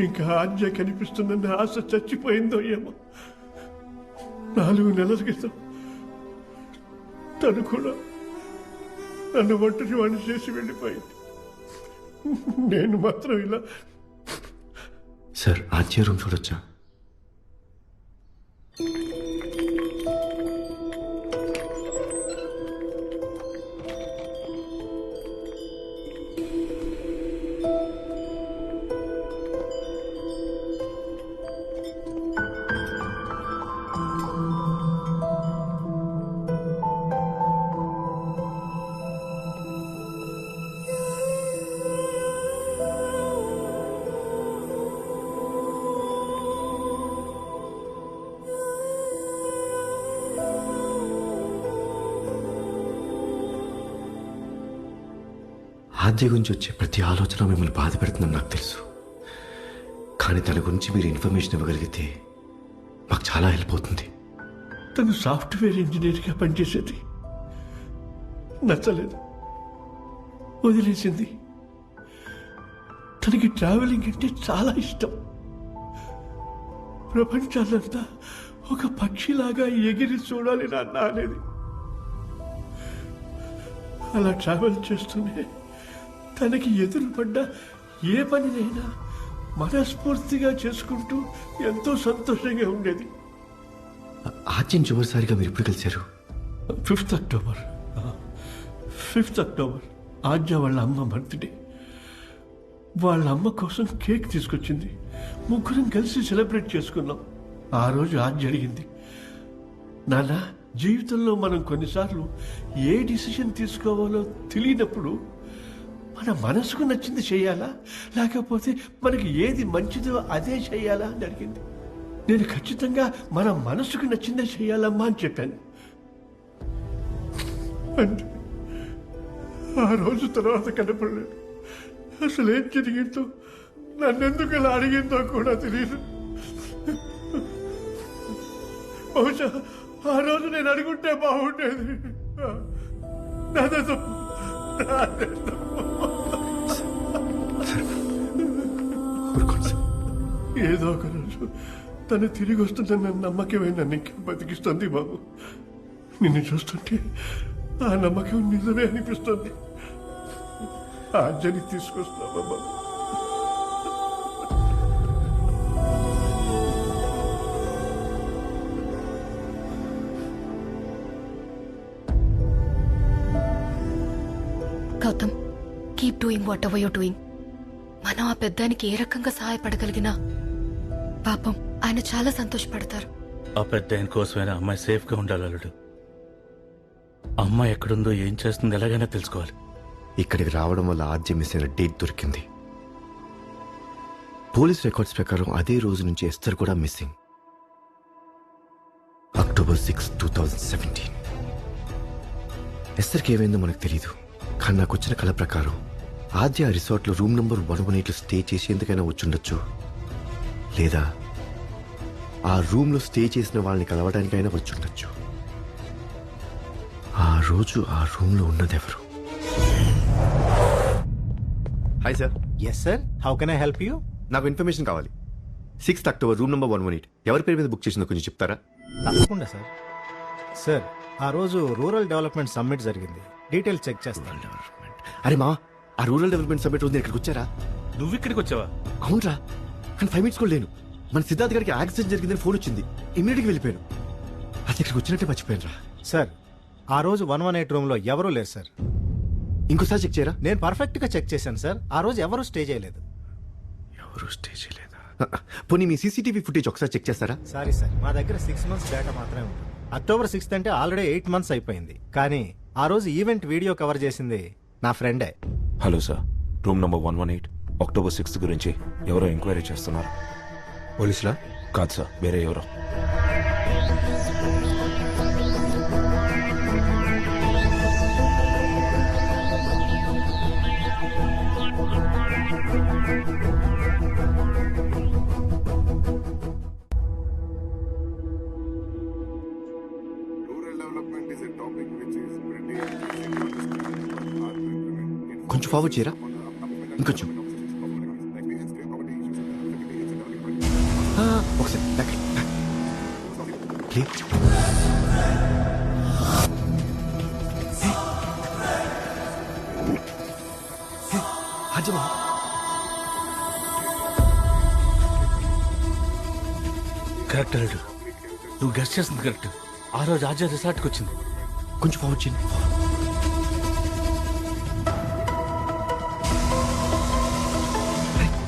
ఇంకా ఆద్య కనిపిస్తుందన్న ఆశ చచ్చిపోయిందో ఏమో. 4 నెలల క్రితం తను కూడా నన్ను ఒంటరి వాడిని చేసి వెళ్ళిపోయింది. నేను మాత్రం ఇలా. సార్, ఆద్య రూమ్ చూడొచ్చా? ఆద్య గురించి వచ్చే ప్రతి ఆలోచన మిమ్మల్ని బాధ పెడుతుందని నాకు తెలుసు. కానీ తన గురించి మీరు ఇన్ఫర్మేషన్ ఇవ్వగలిగితే మాకు చాలా హెల్ప్ అవుతుంది. తను సాఫ్ట్వేర్ ఇంజనీర్గా పనిచేసేది. నచ్చలేదు, వదిలేసింది. తనకి ట్రావెలింగ్ అంటే చాలా ఇష్టం. ప్రపంచాన్నంతా ఒక పక్షిలాగా ఎగిరి చూడాలి నాన్న అనేది. అలా ట్రావెల్ చేస్తూనే తనకి ఎదురుపడ్డ ఏ పనినైనా మనస్ఫూర్తిగా చేసుకుంటూ ఎంతో సంతోషంగా ఉండేది. ఆద్యం చివరిసారిగా మీరు ఎప్పుడు కలిశారు? 5th October. 5th అక్టోబర్ ఆద్య వాళ్ళ అమ్మ బర్త్డే. వాళ్ళ అమ్మ కోసం కేక్ తీసుకొచ్చింది. ముగ్గురం కలిసి సెలబ్రేట్ చేసుకున్నాం. ఆ రోజు ఆద్య అడిగింది, నాన్న, జీవితంలో మనం కొన్నిసార్లు ఏ డిసిషన్ తీసుకోవాలో తెలియనప్పుడు మన మనసుకు నచ్చింది చేయాలా, లేకపోతే మనకి ఏది మంచిదో అదే చేయాలా అని అడిగింది. నేను ఖచ్చితంగా మన మనసుకు నచ్చిందే చేయాలమ్మా అని చెప్పాను. అంటే ఆ రోజు తర్వాత కనపడలేదు. అసలు ఏం జరిగిందో, నన్నెందుకు ఇలా అడిగిందో కూడా తెలియదు. బహుశా ఆ రోజు నేను అడుగుంటే బాగుండేది. నాదే తప్పు, నాదే తప్పు. ఏదో ఒక రోజు తను తిరిగి వస్తుందన్న నమ్మకమే నన్ను ఇంకా బతికిస్తుంది బాబు. నిన్ను చూస్తుంటే ఆ నమ్మకం నిజమే అనిపిస్తుంది. ఆ అంజలి తీసుకొస్తావా బాబు? Gautam, keep doing whatever you doing. మనం ఆ పెద్దానికి ఏ రకంగా సహాయపడగలిగినా పాపం ఆయన చాలా సంతోషపడతారు. ఆ పెద్ద ఆయన కోసమైనా అమ్మాయి సేఫ్ గా ఉండాలి అల్లుడు. అమ్మాయి ఎక్కడుందో ఏం చేస్తుందో ఎలాగైనా తెలుసుకోవాలి. ఇక్కడికి రావడం వల్ల ఆద్య మిస్ అయిన డేట్ దొరికింది. పోలీస్ రికార్డ్స్ ప్రకారం అదే రోజు నుంచి ఎస్తర్ కూడా మిస్సింగ్. October 6, 2017. ఎస్తర్కి ఏమైందో మనకు తెలీదు, కానీ నాకు వచ్చిన కళ ప్రకారం ఆద్య రిసార్ట్లో రూమ్ నెంబర్ 118లో స్టే చేసి ఎందుకైనా వచ్చుండొచ్చు, లేదా ఆ రూమ్లో స్టే చేసిన వాళ్ళని కలవడానికైనా వచ్చుండొచ్చు. ఆ రోజు ఆ రూమ్లో ఉన్నదెవరు? Hi sir. Yes sir, how can I help you? నాకు ఇన్ఫర్మేషన్ కావాలి. 6th October రూమ్ నెంబర్ 118 ఎవరి పేరు మీద బుక్ చేసిందో కొంచెం చెప్తారా? తప్పకుండా సార్. సార్, ఆ రోజు రూరల్ డెవలప్మెంట్ సమ్మిట్ జరిగింది, డీటెయిల్స్ చెక్ చేస్తాను. అరే మా, ఆ రూరల్ డెవలప్మెంట్ సమ్మిట్ రోజు ఇక్కడికి వచ్చారా? నువ్వు ఇక్కడికి వచ్చావా? అవునరా, కానీ 5 minutes కూడా లేను. మన సిద్ధార్థ్ గారికి యాక్సిడెంట్ జరిగిందని ఫోన్ వచ్చింది, ఇమ్మీడియట్గా వెళ్ళిపోయాను. అది ఇక్కడికి వచ్చినట్టే మర్చిపోయాను రా. సార్, ఆ రోజు 118 రూమ్లో ఎవరూ లేరు సార్. ఇంకోసారి చెక్ చేయరా? నేను పర్ఫెక్ట్గా చెక్ చేశాను సార్, ఆ రోజు ఎవరూ స్టే చేయలేదు. ఎవరు స్టే చేయలేదా? పోనీ మీ సీసీటీవీ ఫుటేజ్ ఒకసారి చెక్ చేస్తారా? సారీ సార్, మా దగ్గర 6 months డేటా మాత్రమే ఉంటుంది. October 6th అంటే ఆల్రెడీ 8 months అయిపోయింది. కానీ ఆ రోజు ఈవెంట్ వీడియో కవర్ చేసింది నా ఫ్రెండే. Hello sir, room number 118 October 6th గురించి ఎవరో ఎంక్వైరీ చేస్తున్నారు. పోలీసులా? కాదు సార్, వేరే ఎవరో. కొంచెం ఫార్వర్డ్ చేయరా, ఇంకొంచెం. ఒకసారి బ్యాక్. హజమా, కరెక్ట్ అల్లుడు, నువ్వు గెస్ట్ చేస్తుంది కరెక్ట్. ఆ రోజు ఆద్య రిసార్ట్కి వచ్చింది. కొంచెం ఫార్వర్డ్ చేయండి.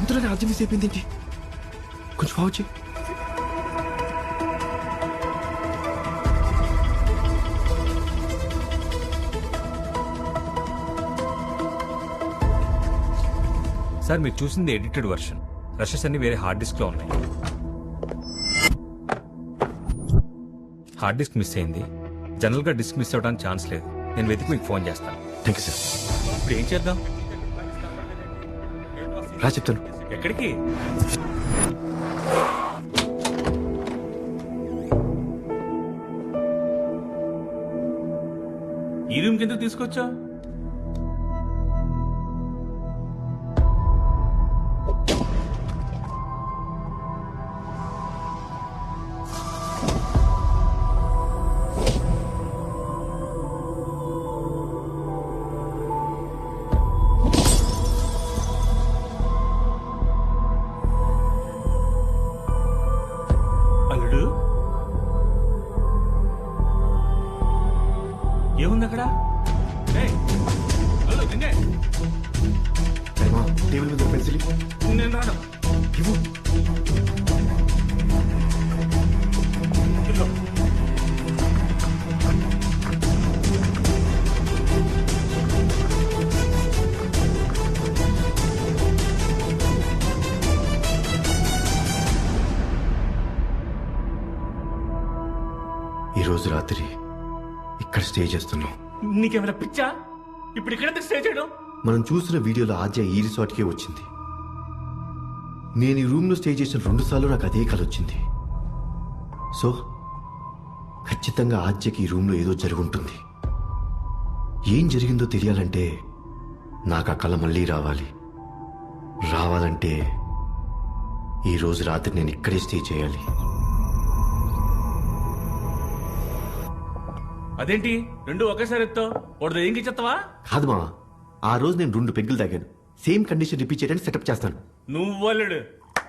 ఇంతలోనే ఆద్య మిస్ అయిపోయింది ఏంటి? కొంచెం ఫార్వర్డ్ చేయి. సార్, మీరు చూసింది ఎడిటెడ్ వర్షన్. రషెస్ అన్ని వేరే హార్డ్ డిస్క్ లో ఉన్నాయి. హార్డ్ డిస్క్ మిస్ అయింది. జనరల్ గా డిస్క్ మిస్ అవడానికి ఛాన్స్ లేదు. నేను వెతికి మీకు ఫోన్ చేస్తాను. Thank you sir. ఇప్పుడు ఏం చేద్దాం? రా చెప్తాను. ఎక్కడికి? ఈ రూమ్ కింద తీసుకొచ్చా? అల్లుడు, ఏముంది అక్కడ? ఏయ్, అల్లుడు, నిన్నే. టేబుల్ మీద పెన్సిల్ నేను రాను. ఇవ్వు. ఈరోజు రాత్రి ఇక్కడ స్టే చేస్తున్నాం. నీకేమైనా పిచ్చా? ఇప్పుడు ఇక్కడ స్టే చేయడం? మనం చూసిన వీడియోలో ఆద్య ఈ రిసార్ట్కే వచ్చింది. నేను ఈ రూమ్లో స్టే చేసిన 2 సార్లు నాకు అదే కల వచ్చింది. సో ఖచ్చితంగా ఆద్యకి ఈ రూమ్లో ఏదో జరుగుంటుంది. ఏం జరిగిందో తెలియాలంటే నాకు ఆ కళ మళ్ళీ రావాలంటే ఈరోజు రాత్రి నేను ఇక్కడే స్టే చేయాలి. అదేంటి రెండు ఒకేసారి ఎత్తావు? వాడు ఏంకి చెత్తవా? కాదు మా, ఆ రోజు నేను 2 పెగ్గులు తాగాను. సేమ్ కండిషన్ రిపీట్ చేయడానికి సెటప్ చేస్తాను. నువ్వల్లుడు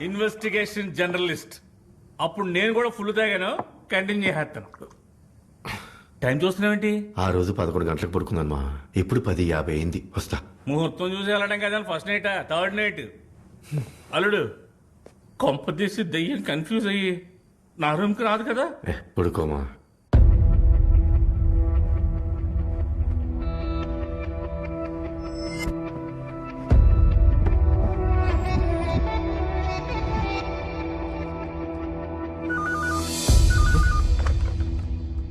ఇన్వెస్టిగేషన్ జర్నలిస్ట్. అప్పుడు నేను కూడా ఫుల్ తాగాను, కంటిన్యూ చేస్తాను. టైం చూస్తున్నావేంటి? ఆ రోజు 11 గంటలకు పడుకున్నాను మా. ఇప్పుడు 10:50 అయింది. వస్తా. ముహూర్తం చూసి వెళ్ళడం కదా ఫస్ట్ నైట్, థర్డ్ నైట్. అల్లుడు, కొంప తీసి దయ్యం కన్ఫ్యూజ్ అయ్యి నా రూమ్కి రాదు కదా? పడుకోమా.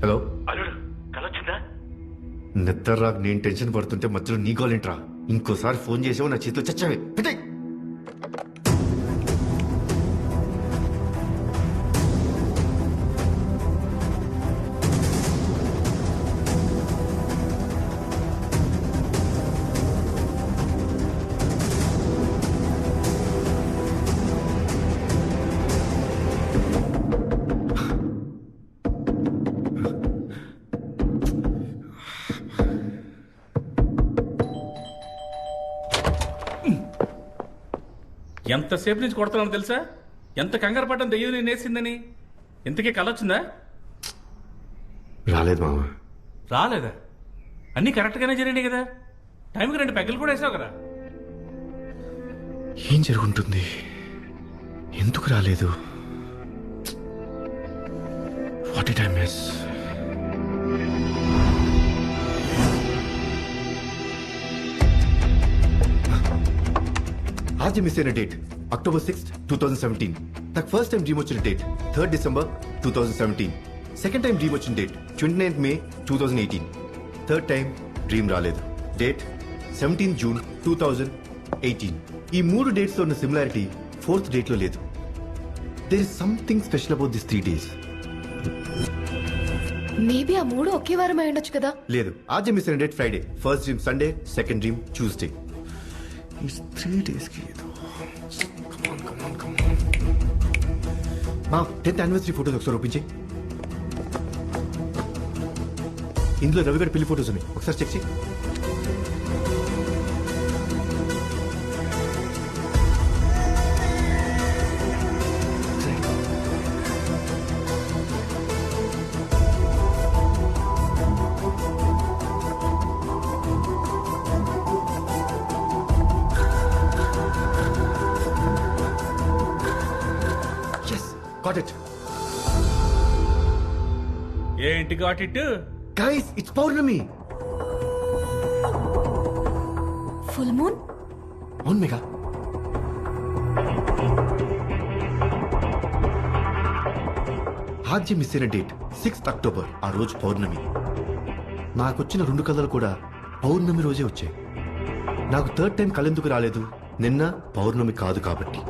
హలో అల్లుడు కలొచ్చిందా? నిద్ర రాకు నేను టెన్షన్ పడుతుంటే మధ్యలో నీ గోలేంట్రా. ఇంకోసారి ఫోన్ చేసావు నా చేతిలో చచ్చావే. పెట్టేయ్. ఎంతసేపు నుంచి కొడుతున్నాను తెలుసా? ఎంత కంగారు పడ్డం దెయ్యం నేను నేసిందని. ఇంతకీ కలొచ్చిందా? రాలేదు మామ. రాలేదా? అన్నీ కరెక్ట్గానే జరిగినాయి కదా. టైంకి 2 పెగ్గలు కూడా వేసావు కదా. ఏం జరుగుంటుంది? ఎందుకు రాలేదు? What it I miss? आज मिस అయిన డేట్ అక్టోబర్ 6, 2017. నాకు ఫస్ట్ టైం డ్రీమ్ వచ్చిన date 3rd December 2017. Second time dream వచ్చిన date 29th May 2018. Third time dream రాలేదు. Date 17 June 2018. ఈ 3 డేట్స్ లో ఉన్న సిమిలారిటీ 4th డేట్ లో లేదు. There is something special about this 3 days. Maybe ఆ 3 ఒకే వారం అయి ఉండొచ్చు కదా. లేదు, आज మిస్ అయిన date Friday, first dream Sunday, second dream Tuesday. इस 3 days की तो come on. మా 10th anniversary ఫోటోస్ ఒకసారి ఓపెన్ ఇందులో రవి గారి పెళ్లి ఫోటోస్ ఉన్నాయి, ఒకసారి చెక్ చేయి. Got it. ఏంటి గాట్ ఇట్? Guys, it's పౌర్ణమి. Full moon. అవును మేఘా. ఆద్య మిస్ అయిన డేట్ 6th October. ఆ రోజు పౌర్ణమి. నాకొచ్చిన 2 కళలు కూడా పౌర్ణమి రోజే వచ్చాయి. నాకు థర్డ్ టైం కళెందుకు రాలేదు? నిన్న పౌర్ణమి కాదు కాబట్టి.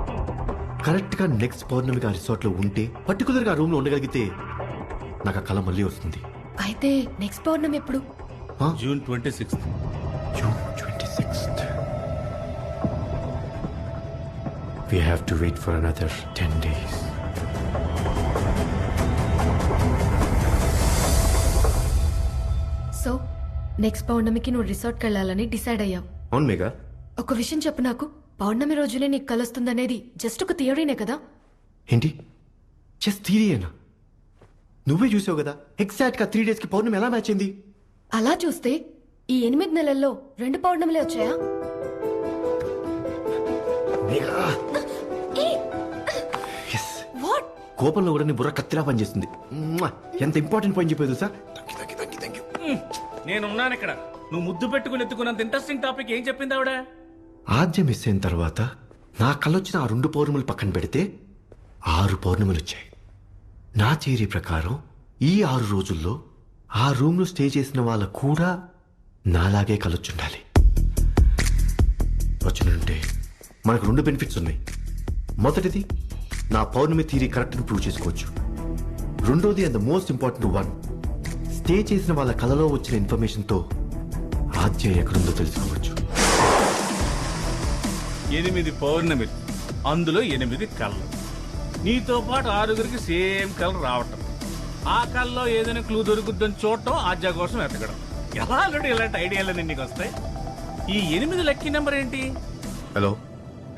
కరెక్ట్ గా నెక్స్ట్ పౌర్ణమికి ఆ రిసార్ట్ లో ఉంటే, పర్టికులర్ గా రూమ్ లో ఉండగలిగితే నాకు ఆ కళ మళ్ళీ వస్తుంది. అయితే నెక్స్ట్ పౌర్ణమి ఎప్పుడు? June 26th. June 26th. We have to wait for another 10 days. So next పౌర్ణమికి నువ్వు రిసార్ట్కి వెళ్ళాలని డిసైడ్ అయ్యావు. అవును మేఘా. ఒక విషయం చెప్పు నాకు, పౌర్ణమి రోజునే నీకు కలుస్తుందనేది జస్ట్ ఒక థియరీనే కదా? ఏంటి? జస్ట్ థియరీయేనా? నువ్వే చూసావు కదా, ఎగ్జాక్ట్ గా 3 days కి పౌర్ణమి ఎలా మ్యాచ్ అయింది? అలా చూస్తే ఈ 8 నెలల్లో 2 పౌర్ణమిలే వచ్చాయా? వాట్? కోపంలో కూడా నీ బుర్ర కత్తిలా పనిచేస్తుంది. ఎంత ఇంపార్టెంట్ పాయింట్ చెప్పేది సార్. నేనున్నాను ఇక్కడ. నువ్వు ముద్దు పెట్టుకుని ఎత్తుకున్నంత ఇంట్రెస్టింగ్ టాపిక్ ఏం చెప్పింది ఆవిడ? ఆద్య మిస్ అయిన తర్వాత నా కళ్ళొచ్చిన ఆ 2 పౌర్ణములు పక్కన పెడితే 6 పౌర్ణములు వచ్చాయి. నా థియరీ ప్రకారం ఈ 6 రోజుల్లో ఆ రూమ్ లో స్టే చేసిన వాళ్ళకు కూడా నాలాగే కలొచ్చుండాలి. వచ్చుంటే మనకు 2 బెనిఫిట్స్ ఉన్నాయి. మొదటిది, నా పౌర్ణమి థియరీ కరెక్ట్ అని ప్రూవ్ చేసుకోవచ్చు. రెండోది, and the most important one, stay చేసిన వాళ్ళ కళలో వచ్చిన ఇన్ఫర్మేషన్తో ఆద్య ఎక్కడుందో తెలుసుకోవచ్చు. 8 పౌర్ణమిలు, అందులో 8 కళ్ళు. నీతో పాటు 6గురికి సేమ్ కలర్ రావటం, ఆ కళ్ళలో ఏదైనా క్లూ దొరుకుద్దని చూడటం, ఆద్య కోసం ఎతకడం. ఎలా ఆల్రెడీ ఇలాంటి ఐడియాలన్నీ నీకు వస్తాయి? ఈ 8 లక్కీ నెంబర్ ఏంటి? హలో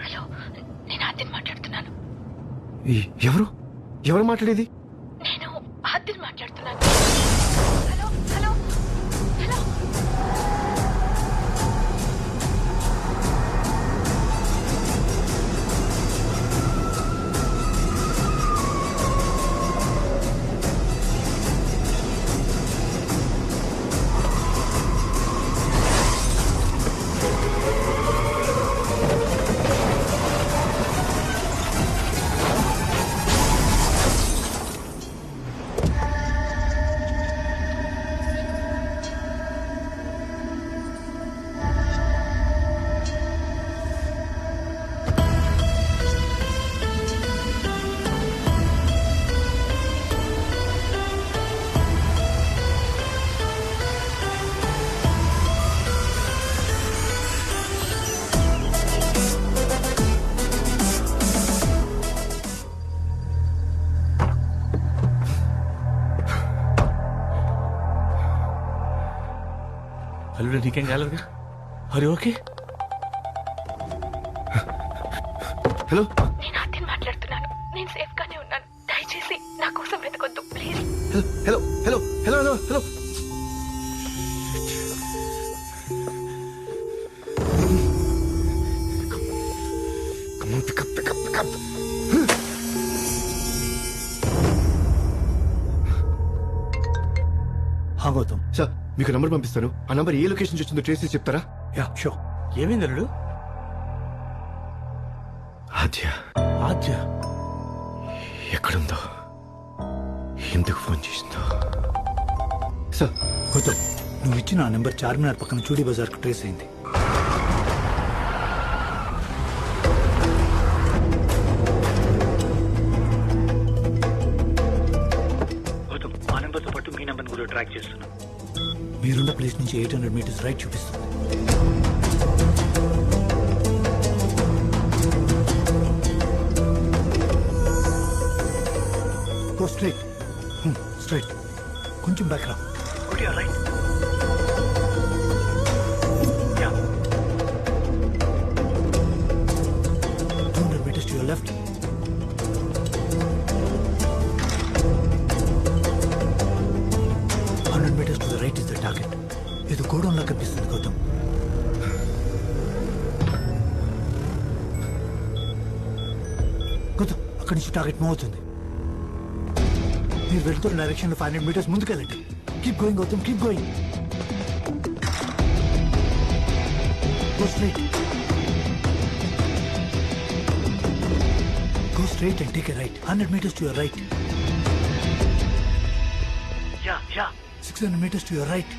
హలో, నేను ఆద్యని మాట్లాడుతున్నాను. ఎవరు మాట్లాడేది? నేను ఆద్యని మాట్లాడుతున్నాను. Hello hello hello. అల్లుడు నీకేం కాలేదుగా? అరే ఓకే. హలో, నేను ఆద్యని మాట్లాడుతున్నాను. నేను సేఫ్ గానే ఉన్నాను. దయచేసి నా కోసం వెతకొద్దు please. Hello hello hello hello hello. Gautam sir, మీకు నంబర్ పంపిస్తాను. ఆ నంబర్ ఏ లొకేషన్ నుంచి వచ్చిందో ట్రేస్ చేసి చెప్తారా? Yeah show. ఏమైంది అల్లుడు? ఆద్య ఆద్య ఎక్కడుందో, ఎందుకు ఫోన్ చేసిందో. సార్, గౌతమ్ నువ్వు ఇచ్చిన ఆ నెంబర్ చార్మినార్ పక్కన చూడీ బజార్కు ట్రేస్ అయింది. గౌతమ్ ఆ నెంబర్తో పాటు మీ నెంబర్ని కూడా ట్రాక్ చేస్తున్నాం. మీరున్న ప్లేస్ నుంచి 800 మీటర్స్ రైట్ చూపిస్తుంది. Go straight. Straight. కొంచెం బ్యాక్ రా. Go to your right. Yeah. 200 meters to your left. 100 meters to the right is the target. ఇది గోడౌన్లా కనిపిస్తుంది గౌతమ్. గౌతమ్ అక్కడి నుంచి టార్గెట్ మూవ్ అవుతుంది. మీరు వెళ్తున్న డైరెక్షన్ లో 500 మీటర్స్ ముందుకెళ్ళండి. Keep going Gautam, keep going. Go straight. Go straight and take a right. 100 metres to your right. Yeah 600 metres to your right.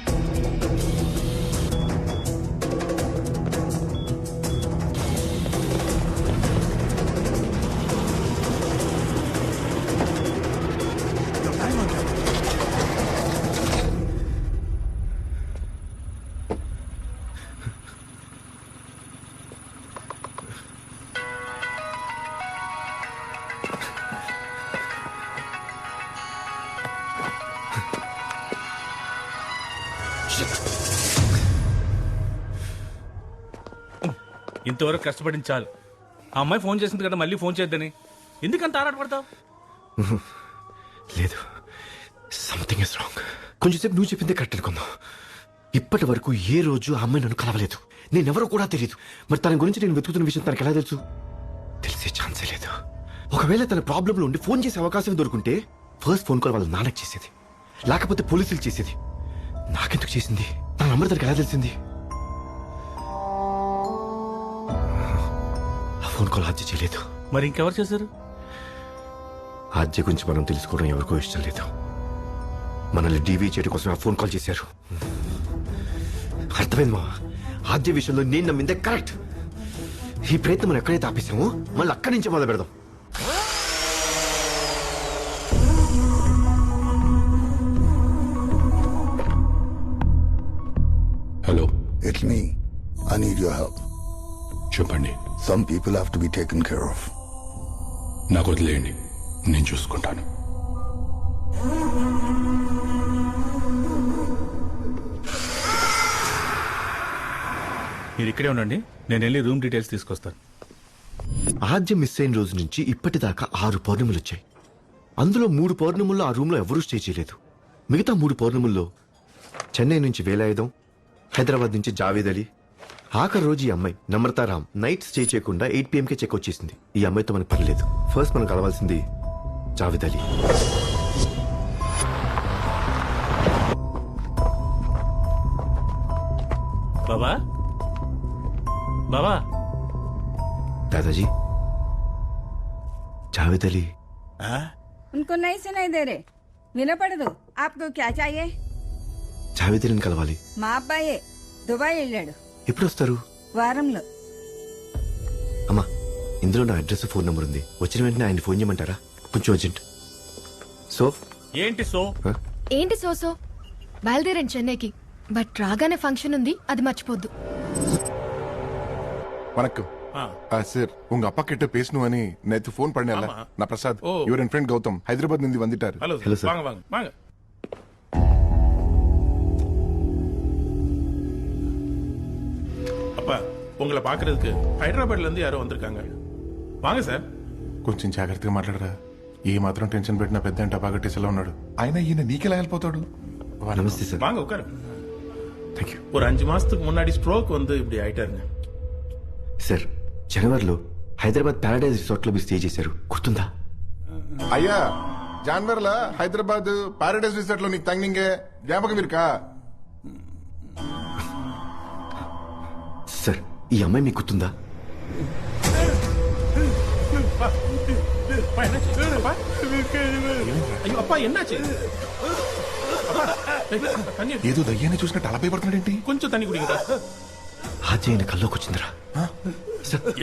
ఇంతవరకు కష్టపడింది చాలు. ఆ అమ్మాయి ఫోన్ చేసింది కదా, మళ్ళీ ఫోన్ చేద్దని ఎందుకంత ఆరాటపడతావు? లేదు, సంథింగ్ ఇస్ రాంగ్. కొంచెంసేపు నువ్వు చెప్పిందే కరెక్ట్ అనుకుందాం. ఇప్పటి వరకు ఏ రోజు ఆ అమ్మాయి నన్ను కలవలేదు. నేనెవరో కూడా తెలియదు. మరి తన గురించి నేను వెతుకుతున్న విషయం తనకు ఎలా తెలుసు? తెలిసే ఛాన్సే లేదు. ఒకవేళ తన ప్రాబ్లంలో ఉండి ఫోన్ చేసే అవకాశం దొరుకుంటే ఫస్ట్ ఫోన్ కాల్ వాళ్ళ నాన్నకి చేసేది, లేకపోతే పోలీసులు చేసేది. నాకెందుకు చేసింది? నా నంబర్ తనకు ఎలా తెలిసింది? ఫోన్ కాల్ ఆద్య చేయలేదు. మరి ఇంకెవరు చేశారు? ఆద్య గురించి మనం తెలుసుకోవడం ఎవరికో ఇష్టం లేదు. మనల్ని డీవీ చేయడం కోసం ఆ ఫోన్ కాల్ చేశారు. అర్థమైంది మా, ఆద్య విషయంలో నేను నమ్మిందే కరెక్ట్. ఈ ప్రయత్నం మనం ఎక్కడైతే ఆపేసామో మళ్ళీ అక్కడి నుంచే మొదలు పెడదాం. Hello, it's me. I need your help. చెప్పండి. Some people have to be taken care of. నాకు వదిలేయండి, నేను చూసుకుంటాను. మీరు ఇక్కడే ఉండండి, నేను వెళ్ళి రూమ్ డీటెయిల్స్ తీసుకొస్తాను. ఆద్య మిస్ అయిన రోజు నుంచి ఇప్పటిదాకా 6 పౌర్ణములు వచ్చాయి. అందులో 3 పౌర్ణముల్లో ఆ రూమ్లో ఎవరూ స్టే చేయలేదు. మిగతా 3 పౌర్ణముల్లో చెన్నై నుంచి వేలాయుధం, హైదరాబాద్ నుంచి జావేద్ అలీ, ఆఖరి రోజు ఈ అమ్మాయి నమ్రతారామ్ నైట్ స్టే చేయకుండా 8 PM చెక్ వచ్చేసింది. ఈ అమ్మాయితో మనకు పర్లేదు. ఫస్ట్ మనం కలవాల్సింది జావేద్ అలీ. బాబా బాబా दादाजी, जावेद अली. उनको नहीं सुनाई दे रहे. వినపడదు. आपको क्या चाहिए? జావేద్ అలీని కలవాలి. మా అబ్బాయే దుబాయ్ వెళ్ళాడు. ఎప్పుడు వస్తారు? వారంలో. అమ్మా, ఇందులో నా అడ్రస్, ఫోన్ నంబర్ ఉంది. వచ్చిన వెంటనే ఆయన ఫోన్ చేయమంటారా? కొంచెం అర్జెంట్. సో ఏంటి సో? ఏంటి సోసో? బయలుదేరండి చెన్నైకి. బట్ రాగానే ఫంక్షన్ ఉంది, అది మర్చిపోద్దు. வணக்கம் சார், உங்க அப்பா கிட்ட பேசணும் அனி நேத்து போன் பண்ணல. நான் பிரசாத், இவர் என் ஃப்ரெண்ட் கௌதம் ஹைதராபாத் நிந்தி வந்துட்டாரு. ஹலோ சார், வாங்க வாங்க வாங்க. அப்பா உங்களை பார்க்கறதுக்கு హైదరాబాద్ல இருந்து யாரో வந்திருக்காங்க வாங்க సార్ కొంచెం జాగ్రత్తగా మాట్లాడరా ఏ మాత్రం టెన్షన్ పెట్టినా పెద్ద టపా కట్టేసేలా ఉన్నాడు ఆయన ఈయన నీకెలా వెళ్ళిపోతాడు నమస్తే సార్ வாங்க உட்காரு ஒரு 5 మాసத்துக்கு முன்னாடி స్ట్రోక్ வந்து இப்படி ஆயிட்டாருங்க సార్ జనవరిలో హైదరాబాద్ ప్యారడైజ్ రిసార్ట్ లో మీరు స్టే చేశారు గుర్తుందా? అయ్యా జాన్వర్లా హైదరాబాద్ పారడైజ్ రిసార్ట్ లో నీకు తంగింగే జ్ఞాపకం ఇరుకా? సార్ ఈ అమ్మాయి మీకు గుర్తుందా? అయ్యో అప్పా ఎన్నాச்சு ఏదో దయ్యాన్ని చూసినట్టు అలా భయపడుతున్నాడేంటి? కొంచెం తన్ని కుడిగా ఆజీ ఆయన కల్లోకి వచ్చిందిరా.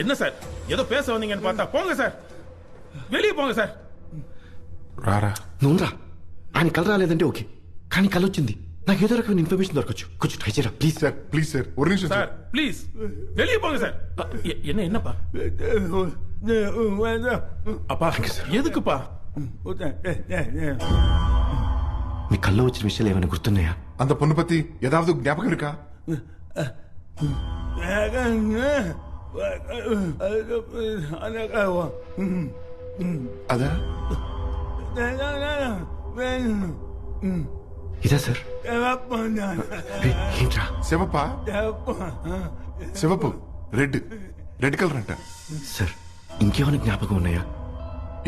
என்ன சார் ஏதோ பேச வந்தீங்கன்னு பார்த்தா போங்க சார் வெளியே போங்க సార్ రారా నువ్వురా. ఆయన కల రాలేదంటే ఓకే, కానీ కల వచ్చింది. నాకు ఏదో రకమైన ఇన్ఫర్మేషన్ దొరకచ్చు. కొంచెం ట్రై చేయరా ప్లీజ్. సార్ ప్లీజ్ సార్ ఒక నిమిషం சார் ப்ளீஸ் வெளியே போங்க சார் என்னப்பா அப்பா எதுக்குப்பா మీ కల్లో వచ్చిన విషయాలు ఏమైనా గుర్తున్నాయా? అంత పొన్ను పత్తి ఏదావదు జ్ఞాపకం ఇరుకా? అదా ఇదా సార్? ఏంట్రా శివప్ప శివపు రెడ్ కలర్ అంట సార్. ఇంకేమైనా జ్ఞాపకం ఉన్నాయా?